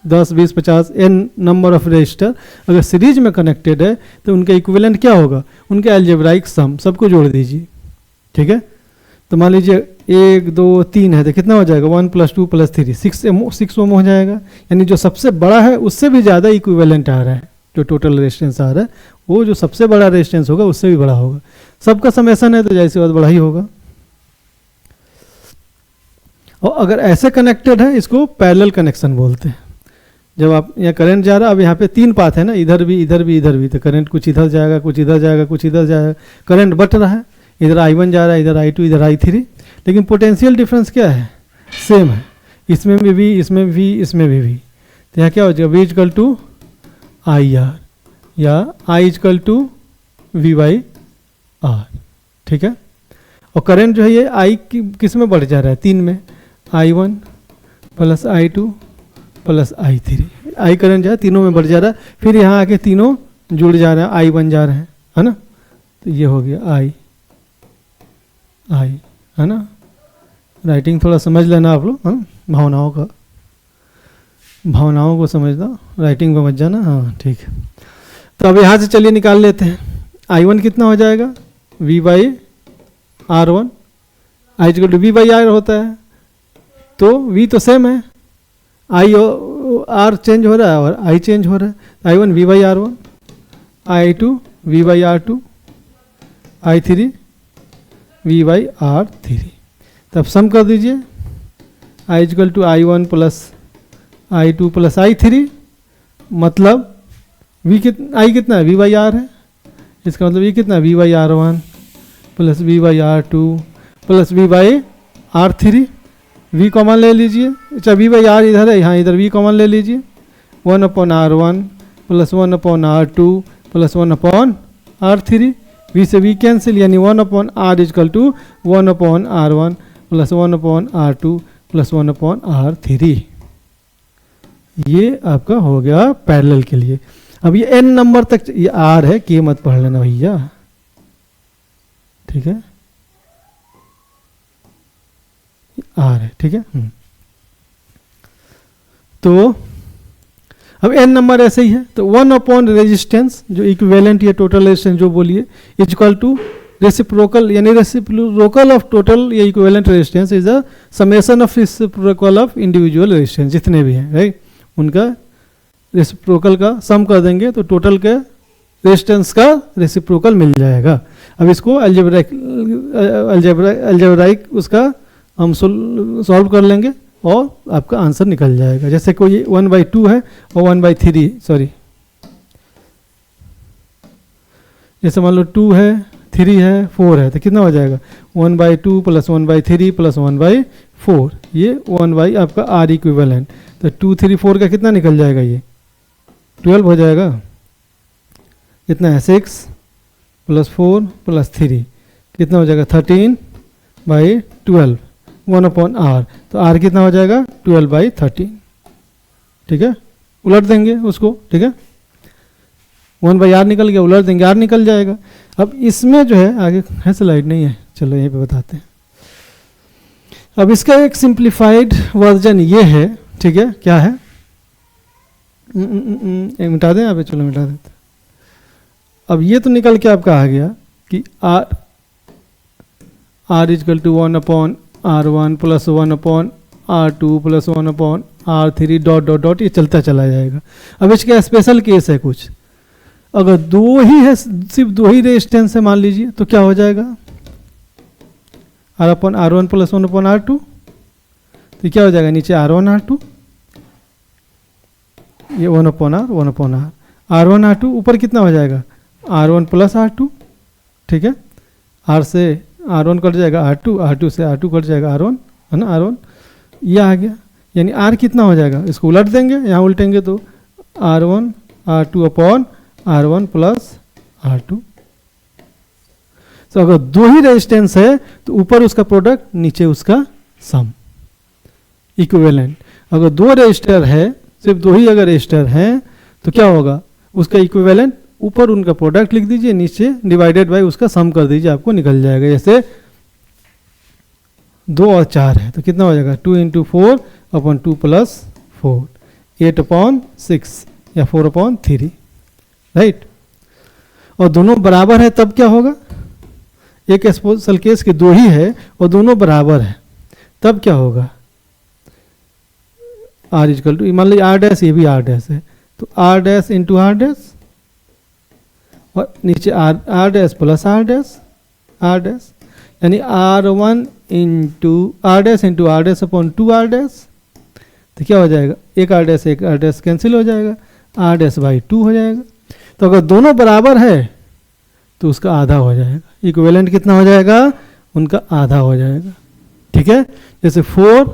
10, 20, 50 n नंबर ऑफ रेजिस्टर अगर सीरीज में कनेक्टेड है तो उनका इक्विवेलेंट क्या होगा, उनके अलजेब्राइक सम सबको जोड़ दीजिए। ठीक है, तो मान लीजिए 1, 2, 3 है तो कितना हो जाएगा, 1 + 2 + 3 6 ओम हो जाएगा। यानी जो सबसे बड़ा है उससे भी ज़्यादा इक्विवेलेंट आ रहा है, जो टोटल रेजिस्टेंस आ रहा है वो जो सबसे बड़ा रेजिस्टेंस होगा उससे भी बड़ा होगा। सबका समेसन है तो जैसे बात बड़ा ही होगा। और अगर ऐसे कनेक्टेड है इसको पैरेलल कनेक्शन बोलते हैं। जब आप यहाँ करंट जा रहा है, अब यहाँ पे 3 पाथ है ना, इधर भी इधर भी इधर भी, तो करंट कुछ इधर जाएगा कुछ इधर जाएगा कुछ इधर जाएगा, करंट बट रहा है, इधर I1 जा रहा है, इधर I2, इधर I3, लेकिन पोटेंशियल डिफरेंस क्या है, सेम है। इसमें भी V, इसमें भी V, इसमें भी V। तो यहाँ क्या हो जाएगा, V equal to I R या I इक्वल टू V/R। ठीक है, और करंट जो है ये I किस में बढ़ जा रहा है, 3 में, I1 plus I2 plus I3। I current जो है तीनों में बढ़ जा रहा है, फिर यहाँ आके तीनों जुड़ जा रहे हैं, I बन जा रहे हैं, है ना। तो ये हो गया I, है ना। राइटिंग थोड़ा समझ लेना आप लोग, हाँ, भावनाओं को समझना, राइटिंग पे मत जाना। हाँ ठीक है, तो अब यहाँ से चलिए निकाल लेते हैं। I1 कितना हो जाएगा, V/R1, I equal to V/R होता है, तो V तो सेम है, I R चेंज हो रहा है और I चेंज हो रहा है। I1 V/R1, I2 V/R2, I3 V/R3। तब सम कर दीजिए, I equal to I1 plus I2 plus I3, मतलब I कितना है, V/R है, इसका मतलब ये कितना है, V/R1 plus V/R2 plus V/R3। V common ले लीजिए, अच्छा V/R इधर है, यहाँ इधर V कॉमन ले लीजिए, 1/R1 plus 1/R2 plus 1/R3। V से V कैंसिल, यानी 1/R equal to 1/R1 plus 1/R2 plus 1/R3। ये आपका हो गया पैरेलल के लिए। अब ये n नंबर तक ये R है, कि मत पढ़ लेना भैया, ठीक है, R है, ठीक है। तो अब n नंबर ऐसे ही है, तो 1 रेजिस्टेंस जो इक्विवेलेंट या टोटल रेजिस्टेंस जो बोलिए इक्वल टू रेसिप्रोकल, यानी रेसिप्रोकल ऑफ टोटल या equivalent resistance is a summation of reciprocal of individual resistance, जितने भी हैं, राइट, उनका रेसिप्रोकल का सम कर देंगे तो टोटल के रेजिस्टेंस का रेसिप्रोकल मिल जाएगा। अब इसको अल्जेब्राइक उसका हम सॉल्व कर लेंगे और आपका आंसर निकल जाएगा। जैसे कोई 1/2 है और 1/3, सॉरी, जैसे मान लो 2 है, 3 है, 4 है, तो कितना हो जाएगा, 1/2 प्लस 1/3 प्लस 1/4, ये 1 आपका R इक्विवेलेंट। तो 2, 3, 4 का कितना निकल जाएगा, ये 12 हो जाएगा। कितना है, 6 प्लस 4 प्लस 3 कितना हो जाएगा, 13/12, 1/R। तो R कितना हो जाएगा, 12/13। ठीक है, उलट देंगे उसको, ठीक है, 1/R निकल गया, उलट देंगे, R निकल जाएगा। अब इसमें जो है, आगे है स्लाइड नहीं है, चलो यहीं पे बताते हैं। अब इसका एक सिंप्लीफाइड वर्जन ये है, ठीक है, क्या है, मिटा दें यहाँ पे, चलो मिटा देते। अब ये तो निकल के आपका आ गया कि R equal to 1/R1 plus 1/R2 plus 1/R3 dot dot dot, ये चलता चला जाएगा। अब इसका स्पेशल केस है कुछ, अगर दो ही है, सिर्फ 2 ही रेजिस्टेंस है मान लीजिए, तो क्या हो जाएगा, R/R1 प्लस 1/R2, तो क्या हो जाएगा, नीचे R1 R2, ये 1/R 1/R, R1 R2, ऊपर कितना हो जाएगा, R1 प्लस R2, ठीक है, R से R1 कट जाएगा R2, R2 से R2 कट जाएगा R1, है ना, R1 ये आ गया। यानी R कितना हो जाएगा, इसको उलट देंगे, यहाँ उल्टेंगे तो R1 R2 upon R1 plus R2। तो अगर दो ही रेजिस्टेंस है तो ऊपर उसका प्रोडक्ट, नीचे उसका सम, इक्विवेलेंट। अगर दो रेजिस्टर है, सिर्फ दो ही अगर रेजिस्टर हैं तो क्या होगा, उसका इक्विवेलेंट, ऊपर उनका प्रोडक्ट लिख दीजिए, नीचे डिवाइडेड बाय उसका सम कर दीजिए, आपको निकल जाएगा। जैसे 2 और 4 है तो कितना हो जाएगा, 2 इंटू 4 अपॉन 2 प्लस 4, 8 अपॉन 6 या 4 अपॉन 3, राइट। और दोनों बराबर है तब क्या होगा, एक स्पेशल केस के दो ही है और दोनों बराबर है तब क्या होगा, R इक्वल टू, मान लीजिए R डैश, ये भी R डैश है तो R dash into R dash, और नीचे R dash plus R dash, R dash, यानी R1 into R dash into R dash upon 2 R dash. तो क्या हो जाएगा, एक R डैश कैंसिल हो जाएगा, R डैश बाई 2 हो जाएगा। तो अगर दोनों बराबर है तो उसका आधा हो जाएगा, इक्विवेलेंट कितना हो जाएगा, उनका आधा हो जाएगा, ठीक है। जैसे 4,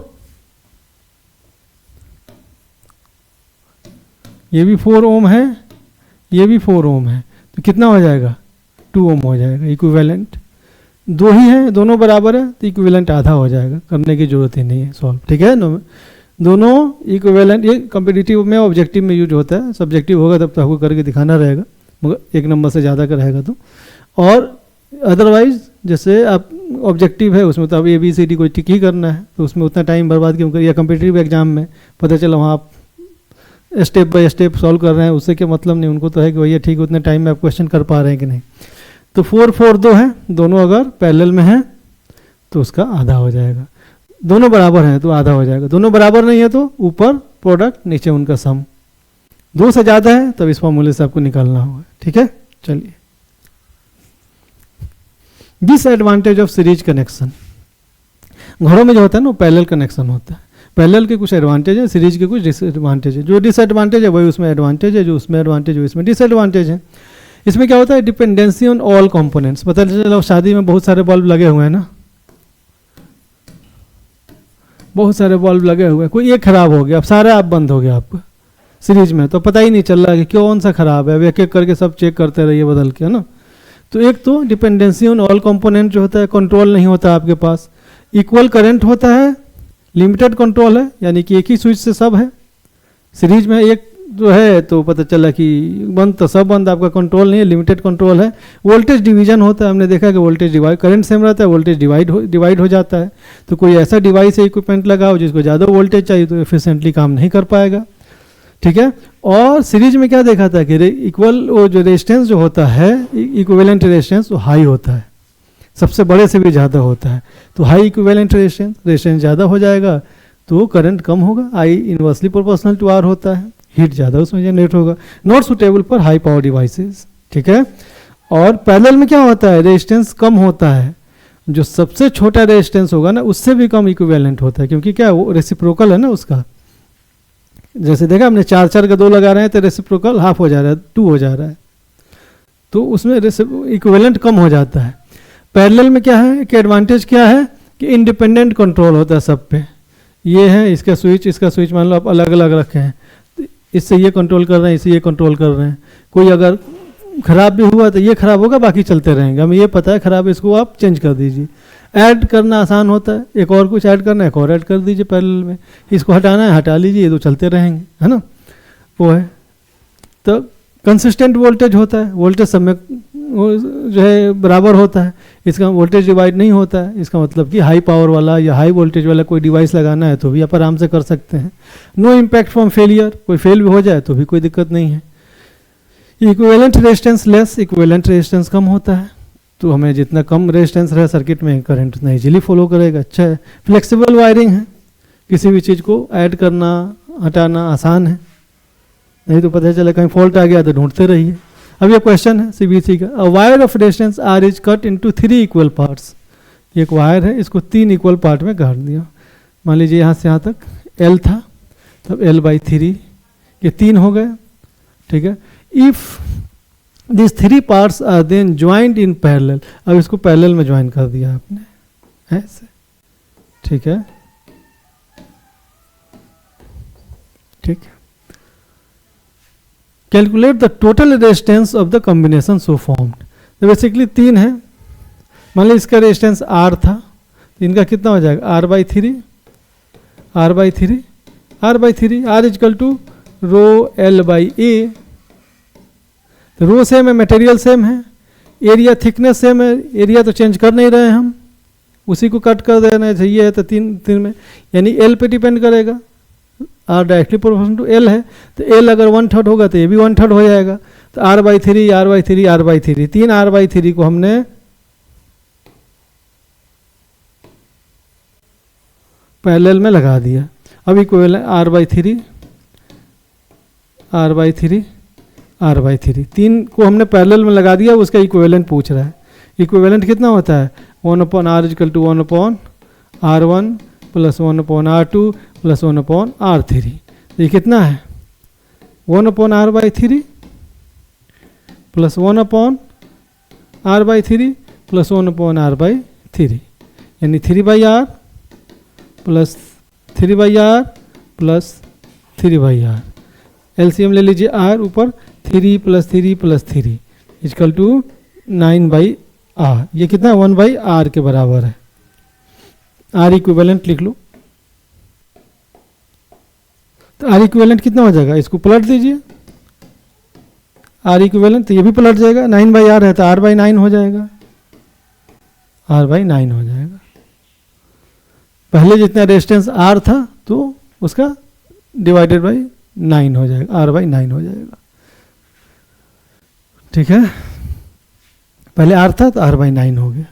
ये भी 4 ओम है, ये भी 4 ओम है, तो कितना हो जाएगा, 2 ओम हो जाएगा, इक्विवेलेंट। दो ही है, दोनों बराबर है तो इक्विवेलेंट आधा हो जाएगा, करने की जरूरत ही नहीं है सॉल्व, ठीक है। दोनों इक्विवेलेंट, ये कॉम्पिटिटिव में ऑब्जेक्टिव में यूज होता है, सब्जेक्टिव होगा तब तो आपको करके दिखाना रहेगा, मगर 1 नंबर से ज़्यादा का रहेगा तो। और अदरवाइज जैसे आप ऑब्जेक्टिव है उसमें तो अब ABCD कोई टिक ही करना है, तो उसमें उतना टाइम बर्बाद क्यों करिए। कॉम्पिटिटिव एग्जाम में पता चला वहाँ आप स्टेप बाय स्टेप सॉल्व कर रहे हैं, उससे क्या मतलब नहीं, उनको तो है कि भैया ठीक उतने टाइम में आप क्वेश्चन कर पा रहे हैं कि नहीं। तो 4 4 2 है, दोनों अगर पैरेलल में हैं तो उसका आधा हो जाएगा, दोनों बराबर हैं तो आधा हो जाएगा, दोनों बराबर नहीं है तो ऊपर प्रोडक्ट, नीचे उनका सम। 2 से ज़्यादा है तब इस फॉर्मूले से आपको निकालना होगा, ठीक है। चलिए, डिसएडवांटेज ऑफ सीरीज कनेक्शन। घरों में जो होता है ना वो पैरेलल कनेक्शन होता है, पैरेलल के कुछ एडवांटेज है, सीरीज के कुछ डिसएडवांटेज है। जो डिसएडवांटेज है वही उसमें एडवांटेज है, जो उसमें एडवांटेज है उसमें डिसएडवांटेज है। इसमें क्या होता है, डिपेंडेंसी ऑन ऑल कंपोनेंट्स। पता चला शादी में बहुत सारे बल्ब लगे हुए हैं ना, बहुत सारे बल्ब लगे हुए हैं, कोई एक खराब हो गया, अब सारे आप बंद हो गया आपका सीरीज में, तो पता ही नहीं चल रहा कि कौन सा खराब है, अब एक एक करके सब चेक करते रहिए बदल के, है ना। तो एक तो डिपेंडेंसी ऑन ऑल कंपोनेंट जो होता है, कंट्रोल नहीं होता आपके पास। इक्वल करंट होता है, लिमिटेड कंट्रोल है, यानी कि एक ही स्विच से सब है। सीरीज में एक जो है तो पता चला कि बंद तो सब बंद, आपका कंट्रोल नहीं है, लिमिटेड कंट्रोल है। वोल्टेज डिवीजन होता है, हमने देखा कि वोल्टेज डिवाइड, करंट सेम रहता है, वोल्टेज डिवाइड हो जाता है। तो कोई ऐसा डिवाइस या इक्विपमेंट लगाओ जिसको ज़्यादा वोल्टेज चाहिए तो एफिशिएंटली काम नहीं कर पाएगा, ठीक है। और सीरीज में क्या देखा था कि इक्वल वो जो रेजिस्टेंस जो होता है, इक्विवेलेंट रेजिस्टेंस वो हाई होता है, सबसे बड़े से भी ज़्यादा होता है। तो हाई इक्विवेलेंट रेजिस्टेंस ज़्यादा हो जाएगा तो करंट कम होगा, I inversely proportional to R होता है, हीट ज़्यादा उसमें जनरेट होगा, not suitable for high power devices, ठीक है। और पैरेलल में क्या होता है, रेजिस्टेंस कम होता है, जो सबसे छोटा रेजिस्टेंस होगा ना उससे भी कम इक्विवेलेंट होता है, क्योंकि क्या वो रेसिप्रोकल है ना उसका। जैसे देखा हमने 4 4 का 2 लगा रहे हैं तो रेसिप्रोकल हाफ हो जा रहा है, 2 हो जा रहा है, तो उसमें इक्विवेलेंट कम हो जाता है। पैरेलल में क्या है कि एडवांटेज क्या है कि इंडिपेंडेंट कंट्रोल होता है सब पे। ये है इसका स्विच मान लो आप अलग अलग रखे हैं, इससे ये कंट्रोल कर रहे हैं, इससे ये कंट्रोल कर रहे हैं। कोई अगर ख़राब भी हुआ तो ये ख़राब होगा, बाकी चलते रहेंगे, हमें ये पता है ख़राब है, इसको आप चेंज कर दीजिए। ऐड करना आसान होता है, एक और कुछ ऐड करना है, एक और ऐड कर दीजिए पैरेलल में, इसको हटाना है हटा लीजिए, ये तो चलते रहेंगे, है ना। वो है तो कंसिस्टेंट वोल्टेज होता है, वोल्टेज सब में जो है बराबर होता है, इसका वोल्टेज डिवाइड नहीं होता है। इसका मतलब कि हाई पावर वाला या हाई वोल्टेज वाला कोई डिवाइस लगाना है तो भी आप आराम से कर सकते हैं। नो इम्पैक्ट फ्रॉम फेलियर, कोई फेल भी हो जाए तो भी कोई दिक्कत नहीं है। Equivalent resistance less, equivalent resistance कम होता है, तो हमें जितना कम रेजिस्टेंस रहे सर्किट में करंट उतना इजीली फॉलो करेगा, अच्छा है। फ्लेक्सिबल वायरिंग है, किसी भी चीज़ को ऐड करना हटाना आसान है, नहीं तो पता चला कहीं फॉल्ट आ गया तो ढूंढते रहिए। अब ये क्वेश्चन है CBSE का, अ wire of resistance R is cut into 3 equal parts. एक वायर है, इसको 3 इक्वल पार्ट में काट दिया। मान लीजिए यहाँ से यहाँ तक L था, तब L/3 ये 3 हो गए, ठीक है। If this three parts are then joint in parallel. अब इसको पैरेलल में ज्वाइन कर दिया आपने ऐसे, ठीक है, ठीक। Calculate the total resistance of the combination so formed. तो बेसिकली 3 है, मान लीजिए इसका रेजिस्टेंस R था, तो इनका कितना हो जाएगा R by three, R by three, R by three, R equal to rho L by A. तो रो सेम है, मटेरियल सेम है, एरिया थिकनेस सेम है, एरिया तो चेंज कर नहीं रहे हैं हम, उसी को कट कर देना चाहिए। तो तीन में यानी L पे डिपेंड करेगा, R directly proportional to L है, तो L अगर 1/3 होगा तो ये भी 1/3 हो जाएगा। तो R by three, R by three, R by three, 3 R by three को हमने पैरेलल में लगा दिया। अब equivalent R by three, R by three, R by three, 3 को हमने पैरेलल में लगा दिया, उसका इक्विवेलेंट पूछ रहा है। इक्विवेलेंट कितना होता है 1/r equal to 1/r1 plus 1/r2 plus 1/r3। ये कितना है 1/r by three plus 1/r by three plus 1/r by three, यानी 3/r plus 3/r plus 3/r। LCM ले लीजिए R ऊपर, 3 plus 3 plus 3 equal to 9/r। ये कितना 1/r के बराबर है। R इक्विवेलेंट लिख लो, तो R इक्विवेलेंट कितना हो जाएगा, इसको पलट दीजिए, R इक्विवेलेंट, तो ये भी पलट जाएगा, 9/r है तो R/9 हो जाएगा, R/9 हो जाएगा। पहले जितना रेजिस्टेंस R था तो उसका डिवाइडेड बाई 9 हो जाएगा, R/9 हो जाएगा, ठीक है। पहले R था तो R/9 हो गया,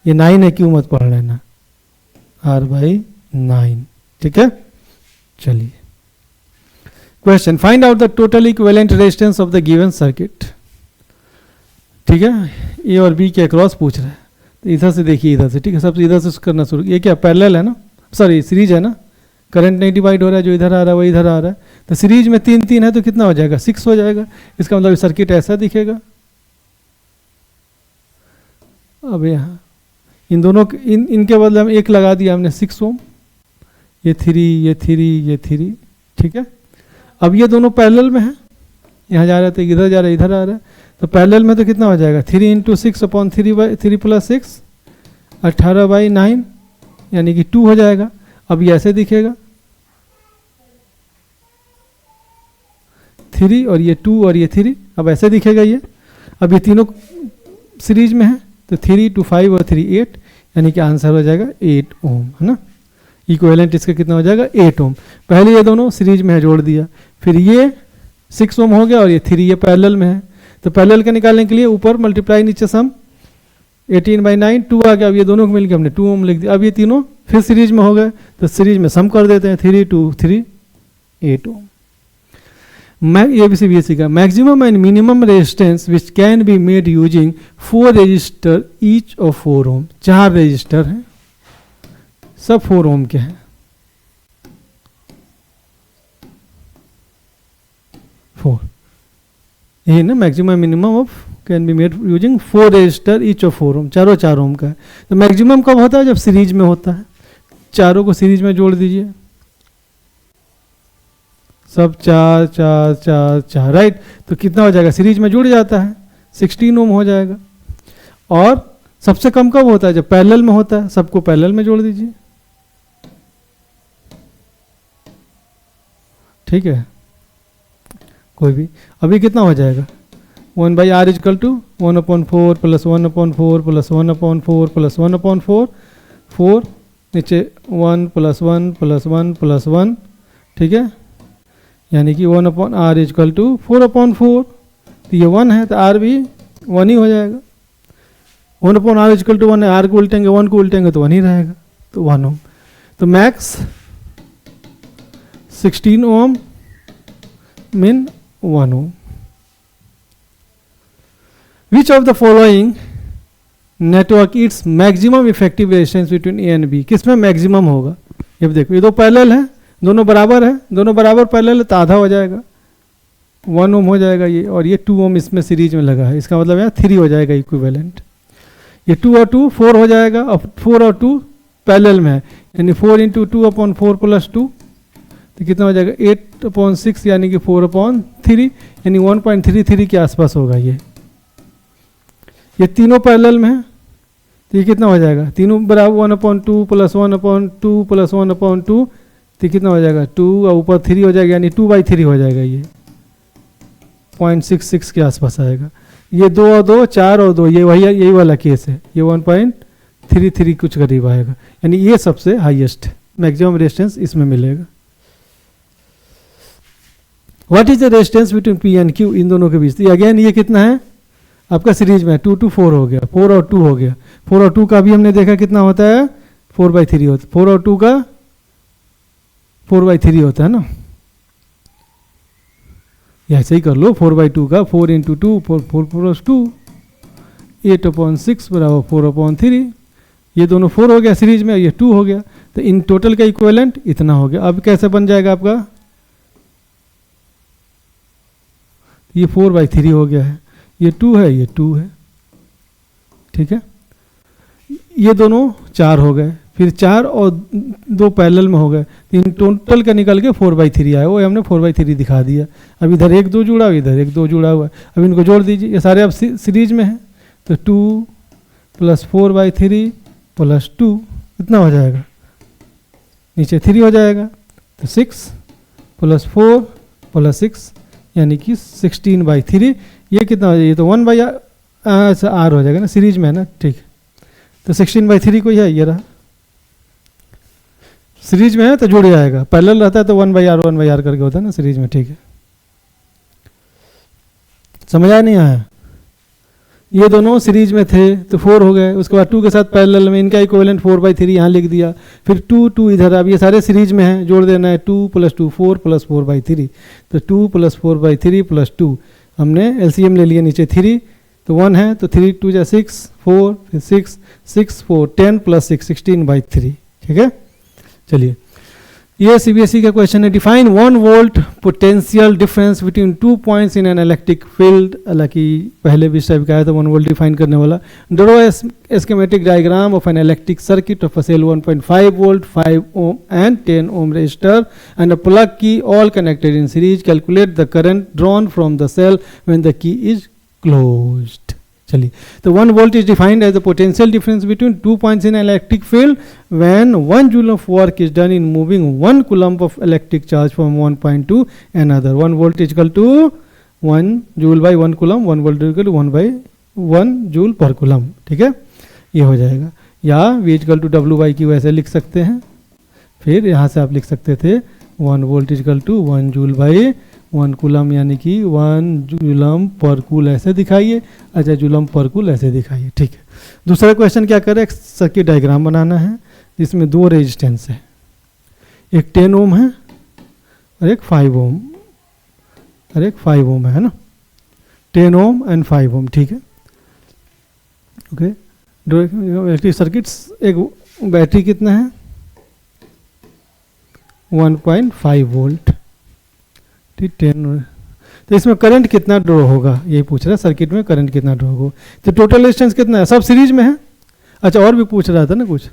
ये 9 है क्यों मत पढ़ लेना, R/9, ठीक है। चलिए question, find out the total equivalent resistance of the given circuit, ठीक है। ए और बी के अक्रॉस पूछ रहा है, तो इधर से देखिए, इधर से, ठीक है, सबसे इधर से करना शुरू। ये क्या पैरेलल है ना, सॉरी सीरीज है ना, करंट नहीं डिवाइड हो रहा है, जो इधर आ रहा है वो इधर आ रहा है, तो सीरीज में 3 है तो कितना हो जाएगा 6 हो जाएगा। इसका मतलब सर्किट ऐसा दिखेगा। अब यहाँ इन दोनों इनके बदले हम 1 लगा दिया हमने 6 ओम, ये 3, ये 3, ये 3, ठीक है। अब ये दोनों पैरेलल में है, यहाँ जा रहा है तो इधर जा रहा है, इधर आ रहा है, तो पैरेलल में तो कितना हो जाएगा 3 × 6/3 प्लस 6, 18/9, यानी कि 2 हो जाएगा। अब ये ऐसे दिखेगा 3 और ये 2 और ये 3, अब ऐसे दिखेगा ये। अब ये तीनों सीरीज में है तो 3 2 5 और 3 8, यानी कि आंसर हो जाएगा 8 ओम, है ना। इक्विवेलेंट इसका कितना हो जाएगा 8 ओम। पहले ये दोनों सीरीज में है, जोड़ दिया, फिर ये 6 ओम हो गया और ये 3 ये पैरेलल में है, तो पैरेलल का निकालने के लिए ऊपर मल्टीप्लाई नीचे सम, 18/9 2 आ गया। अब ये दोनों को मिलकर हमने 2 ओम लिख दिया। अब ये तीनों फिर सीरीज में हो गए तो सीरीज में सम कर देते हैं, 3 2 3 8 ओम। ये भी सिर्फ ये सीखा, maximum and minimum resistance which can be made using 4 resistor each of 4 ohm. 4 resistor हैं, सब 4 ओम के हैं, 4, यही ना maximum minimum of can be made using 4 resistor each of 4 ohm, चारों 4 ओम का है। तो मैक्सिमम कब होता है, जब सीरीज में होता है। चारों को सीरीज में जोड़ दीजिए, सब 4 4 4 4, राइट, तो कितना हो जाएगा, सीरीज में जुड़ जाता है 16 ओम हो जाएगा। और सबसे कम कब होता है, जब पैरेलल में होता है, सबको पैरेलल में जोड़ दीजिए, ठीक है, कोई भी। अभी कितना हो जाएगा 1/r equal to 1/4 plus 1/4 plus 1/4 plus 1/4, 4 नीचे 1 प्लस 1 प्लस 1 प्लस 1, ठीक है, यानी कि 1/r इक्वल टू 4/4। तो ये 1 है तो r भी 1 ही हो जाएगा। 1/r इक्वल टू 1 है, r को उल्टेंगे 1 को उल्टेंगे तो 1 ही रहेगा, तो 1 ओम। तो max 16 ohm, min 1 ohm. Which of the following network its maximum effective resistance between A and B, किसमें मैक्सिमम होगा। ये देखो, ये दो पैरेलल है, दोनों बराबर है, दोनों बराबर पैरेलल है तो आधा हो जाएगा 1 ओम हो जाएगा ये, और ये 2 ओम इसमें सीरीज में लगा है, इसका मतलब यहाँ 3 हो जाएगा इक्विवेलेंट। ये 2 और 2 4 हो जाएगा, और 4 और 2 पैरेलल में है, यानी 4 × 2/4 + 2, तो कितना हो जाएगा 8/6, यानी कि 4/3, यानी 1.33 के आसपास होगा ये तीनों पैरेलल में है, तो ये कितना हो जाएगा, तीनों बराबर 1/2 + 1/2 + 1/2, तो कितना हो जाएगा 2 और ऊपर 3 हो जाएगा, यानी 2/3 हो जाएगा, ये 0.66 के आसपास आएगा। ये 2 और 2 4 और 2, ये वही यही वाला केस है, ये 1.33 कुछ करीब आएगा, यानी ये सबसे हाईएस्ट मैक्सिमम रेजिस्टेंस इसमें मिलेगा। What is the resistance between P and Q, इन दोनों के बीच। अगेन ये कितना है आपका सीरीज में, 2 to 4 हो गया, 4 और 2 हो गया, 4 और 2 का भी हमने देखा कितना होता है 4/3 होता है, 4 और 2 का 4/3 होता है ना, ऐसे ही कर लो, 4/2 का 4 × 2 4 + 2 8/6 बराबर 4/3, ये दोनों 4 हो गया सीरीज में, ये 2 हो गया, तो इन टोटल का इक्विवेलेंट इतना हो गया। अब कैसे बन जाएगा आपका, ये 4/3 हो गया है, ये 2 है, ये 2 है, ठीक है, ये दोनों 4 हो गए, फिर 4 और 2 पैरेलल में हो गए, इन टोटल का निकल के 4/3 आया, वो हमने 4/3 दिखा दिया। अब इधर 1 2 जुड़ा हुआ, इधर 1 2 जुड़ा हुआ है, अब इनको जोड़ दीजिए, ये सारे अब सीरीज में हैं, तो 2 + 4/3 + 2 कितना हो जाएगा, नीचे 3 हो जाएगा, तो 6 + 4 + 6 यानी कि 16/3, ये कितना हो जाएगा, ये तो 1/r हो जाएगा ना, सीरीज में है ना, ठीक है, तो 16/3 को है, ये रहा, सीरीज में है तो जुड़ जाएगा, पैरेलल रहता है तो 1/r करके होता है ना सीरीज में, ठीक है, समझ आया नहीं आया। ये दोनों सीरीज में थे तो 4 हो गए, उसके बाद 2 के साथ पैरेलल में, इनका इक्विवेलेंट 4/3 यहाँ लिख दिया, फिर 2 2 इधर, अब ये सारे सीरीज में हैं, जोड़ देना है, 2 + 2 4 + 4/3, तो 2 + 4/3 + 2, हमने एलसीएम ले लिया, नीचे 3 तो 1 है, तो 3 2 = 6 4, फिर 6 6 4 10 + 6 16/3, ठीक है। चलिए, ये सीबीएसई का क्वेश्चन है, define 1 volt potential difference between 2 points in an electric field. हालांकि पहले भी इस टाइप का आया था 1 वोल्ट डिफाइन करने वाला। Draw schematic diagram of an electric circuit of a cell 1.5 volt 5 ohm and 10 ohm resistor and a plug key all connected in series. Calculate the current drawn from the cell when the key is closed. चलिए, तो 1 volt is defined as the potential difference between 2 points in an electric field when 1 joule of work is done in moving 1 coulomb of electric charge from one point to another. 1 volt is equal to 1 joule by 1 coulomb, 1 volt is equal to 1 by 1 joule per coulomb, ठीक है, ये हो जाएगा। या V is equal to W/Q वैसे लिख सकते हैं, फिर यहाँ से आप लिख सकते थे 1 volt is equal to 1 joule by 1 coulomb, यानी कि 1 जूलम पर कूल ऐसे दिखाइए, अच्छा जूलम पर कूल ऐसे दिखाइए, ठीक है। दूसरा क्वेश्चन क्या करें, एक सर्किट डायग्राम बनाना है जिसमें 2 रेजिस्टेंस है, एक 10 ओम है और एक 5 ओम, और एक 5 ओम है ना, 10 ओम एंड 5 ओम, ठीक है, ओके। इलेक्ट्रिक सर्किट्स, एक बैटरी कितना है 1.5 वोल्ट, 10, तो इसमें करंट कितना ड्रॉ होगा, यही पूछ रहा है, सर्किट में करंट कितना ड्रॉ होगा, तो टोटल रेजिस्टेंस कितना है, सब सीरीज में है। अच्छा, और भी पूछ रहा था ना कुछ,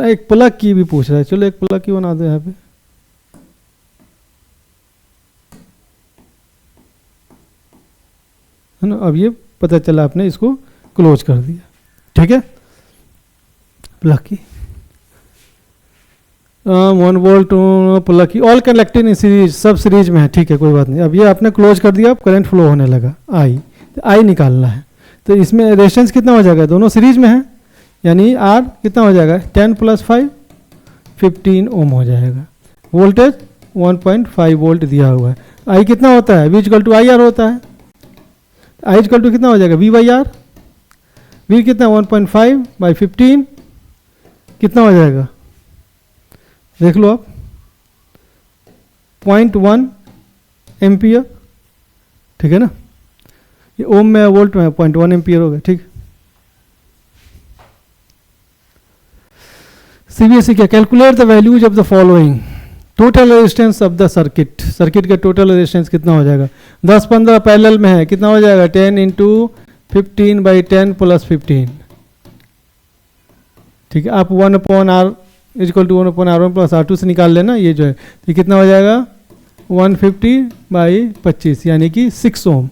एक प्लग की भी पूछ रहा है, चलो एक प्लग की बना दो यहाँ पे, है ना। अब ये पता चला आपने इसको क्लोज कर दिया, ठीक है, प्लग की 1 वोल्ट प्लग की, ऑल कनेक्टेड इन सीरीज, सब सीरीज में है, ठीक है, कोई बात नहीं। अब ये आपने क्लोज कर दिया, अब करंट फ्लो होने लगा, आई, तो आई निकालना है, तो इसमें रेजिस्टेंस कितना हो जाएगा, दोनों सीरीज में है, यानी आर कितना हो जाएगा 10 + 5 15 ओम हो जाएगा। वोल्टेज 1.5 वोल्ट दिया हुआ है। आई कितना होता है, V = IR होता है, I = कितना हो जाएगा V/R, V कितना 1.5/15 कितना हो जाएगा, देख लो आप 0.1 एम्पियर, ठीक है ना, ये ओम में वोल्ट में 0.1 एम्पियर होगा, ठीक। सीबीएसई क्या, calculate the values of the following, total resistance of the circuit, circuit का टोटल रेजिस्टेंस कितना हो जाएगा, 10-15 पैरेलल में है, कितना हो जाएगा 10 × 15/10 + 15, ठीक है। आप 1/R = 1/R1 + R2 से निकाल लेना, ये जो है तो कितना हो जाएगा 150/25 यानी कि 6 ओम,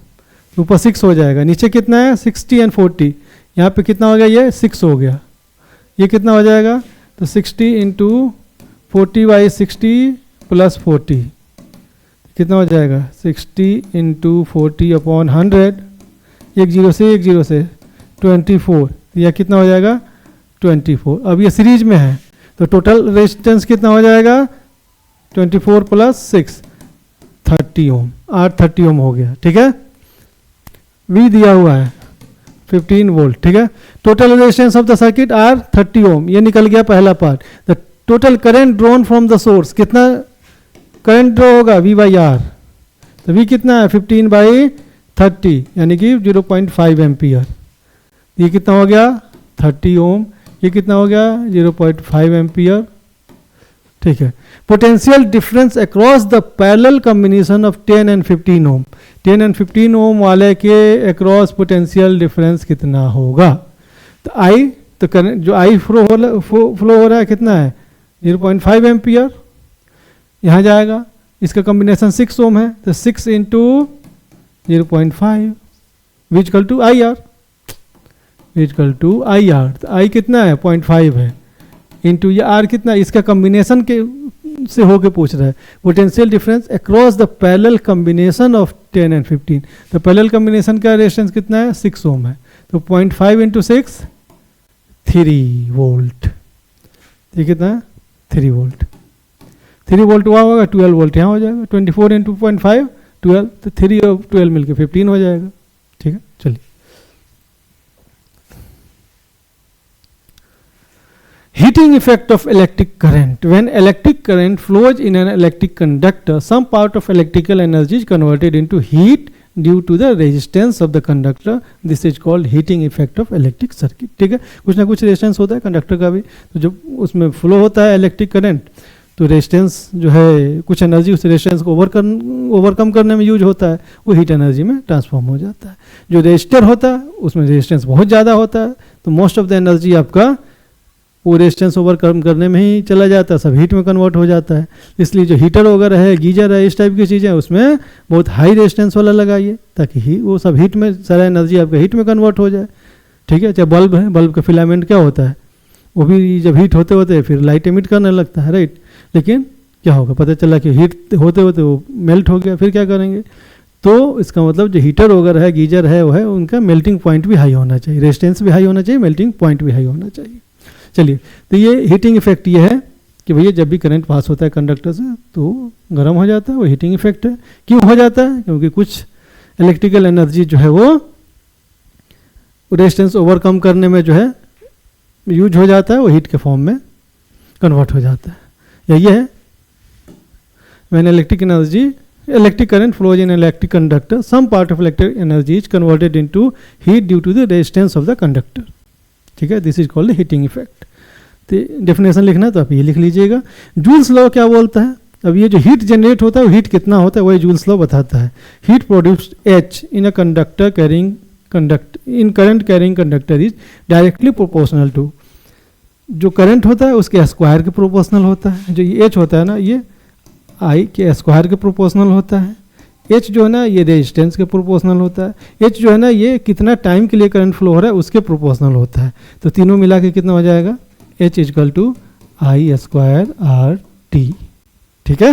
ऊपर 6 हो जाएगा, नीचे कितना है 60 और 40, यहाँ पे कितना हो गया, ये 6 हो गया, ये कितना हो जाएगा, तो 60 × 40/60 + 40 कितना हो जाएगा 60 × 40/100, एक जीरो से 24, यह कितना हो जाएगा 24। अब ये सीरीज में है तो टोटल रेजिस्टेंस कितना हो जाएगा 24 + 6 30 ओम, R 30 ओम हो गया, ठीक है। V दिया हुआ है 15 वोल्ट, ठीक है। Total resistance of the circuit R 30 ओम, ये निकल गया पहला part. The total current drawn from the source, कितना करंट ड्रॉ होगा V/R, तो V कितना है 15/30 यानी कि 0.5 एम्पियर, ये कितना हो गया 30 ओम, ये कितना हो गया 0.5 एम्पियर, ठीक है। Potential difference across the parallel combination of 10 और 15 ओम, 10 और 15 ओम वाले के अक्रॉस पोटेंशियल डिफरेंस कितना होगा, तो आई, तो करंट जो आई फ्लो हो रहा है कितना है 0.5 एम्पियर, यहाँ जाएगा, इसका कॉम्बिनेशन 6 ओम है, तो 6 × 0.5 = IR, IR, तो आई कितना है 0.5 है, इंटू ये आर कितना, इसका कॉम्बिनेशन के से होके पूछ रहा है, potential difference across the parallel combination of 10 और 15, तो पैरेलल कॉम्बिनेशन का रेजिस्टेंस कितना है 6 ओम है, तो 0.5 × 6 3 वोल्ट, ये कितना है 3 वोल्ट, 3 वोल्ट हुआ होगा 12 वोल्ट यहाँ हो जाएगा, 24 × 0.5 12, तो 3 और 12 मिलकर 15 हो जाएगा, ठीक है। चलिए heating effect of electric current, when electric current flows in an electric conductor, some part of electrical energy is converted into heat due to the resistance of the conductor, this is called heating effect of electric circuit, ठीक है। कुछ ना कुछ रेजिस्टेंस होता है कंडक्टर का भी, तो जब उसमें फ्लो होता है इलेक्ट्रिक करंट तो रेजिस्टेंस जो है कुछ एनर्जी उस रेजिस्टेंस को ओवरकम करने में यूज होता है, वो हीट एनर्जी में ट्रांसफॉर्म हो जाता है। जो रेजिस्टर होता है उसमें रेजिस्टेंस बहुत ज़्यादा होता है, तो मोस्ट ऑफ द एनर्जी आपका वो रेजिस्टेंस ओवरकम करने में ही चला जाता है, सब हीट में कन्वर्ट हो जाता है। इसलिए जो हीटर वगैरह है, गीजर है, इस टाइप की चीज़ें उसमें बहुत हाई रेजिस्टेंस वाला लगाइए, ताकि वो सब हीट में सारा एनर्जी आपका हीट में कन्वर्ट हो जाए, ठीक है। चाहे बल्ब है, बल्ब का फिलामेंट क्या होता है, वो भी जब हीट होते होते फिर लाइट एमिट करने लगता है, राइट। लेकिन क्या होगा, पता चला कि हीट होते होते वो मेल्ट हो गया, फिर क्या करेंगे, तो इसका मतलब जो हीटर वगैरह है, गीजर है, वो है उनका मेल्टिंग पॉइंट भी हाई होना चाहिए, रेजिस्टेंस भी हाई होना चाहिए, मेल्टिंग पॉइंट भी हाई होना चाहिए। चलिए, तो ये हीटिंग इफेक्ट ये है कि भैया जब भी करंट पास होता है कंडक्टर से तो गर्म हो जाता है, वो हीटिंग इफेक्ट है। क्यों हो जाता है, क्योंकि कुछ इलेक्ट्रिकल एनर्जी जो है वो रेजिस्टेंस ओवरकम करने में जो है यूज हो जाता है, वो हीट के फॉर्म में कन्वर्ट हो जाता है। यही है when electric current flows in electric conductor, some part of electric energy is converted into heat due to the resistance of the conductor, ठीक है। This is called the heating effect. तो डेफिनेशन लिखना है तो आप ये लिख लीजिएगा। जूल्स लॉ क्या बोलता है, अब ये जो हीट जनरेट होता है वो हीट कितना होता है, वही जूल्स लॉ बताता है। Heat produced H in a conductor carrying current carrying conductor is directly proportional to, जो करंट होता है उसके स्क्वायर के प्रोपोर्शनल होता है। जो ये एच होता है ना, ये आई के स्क्वायर के प्रोपोर्शनल होता है। एच जो है ना, ये रेजिस्टेंस के प्रोपोर्शनल होता है। एच जो है ना, ये कितना टाइम के लिए करंट फ्लो हो रहा है उसके प्रोपोर्शनल होता है। तो तीनों मिला के कितना हो जाएगा, H equal to I square R T, ठीक है।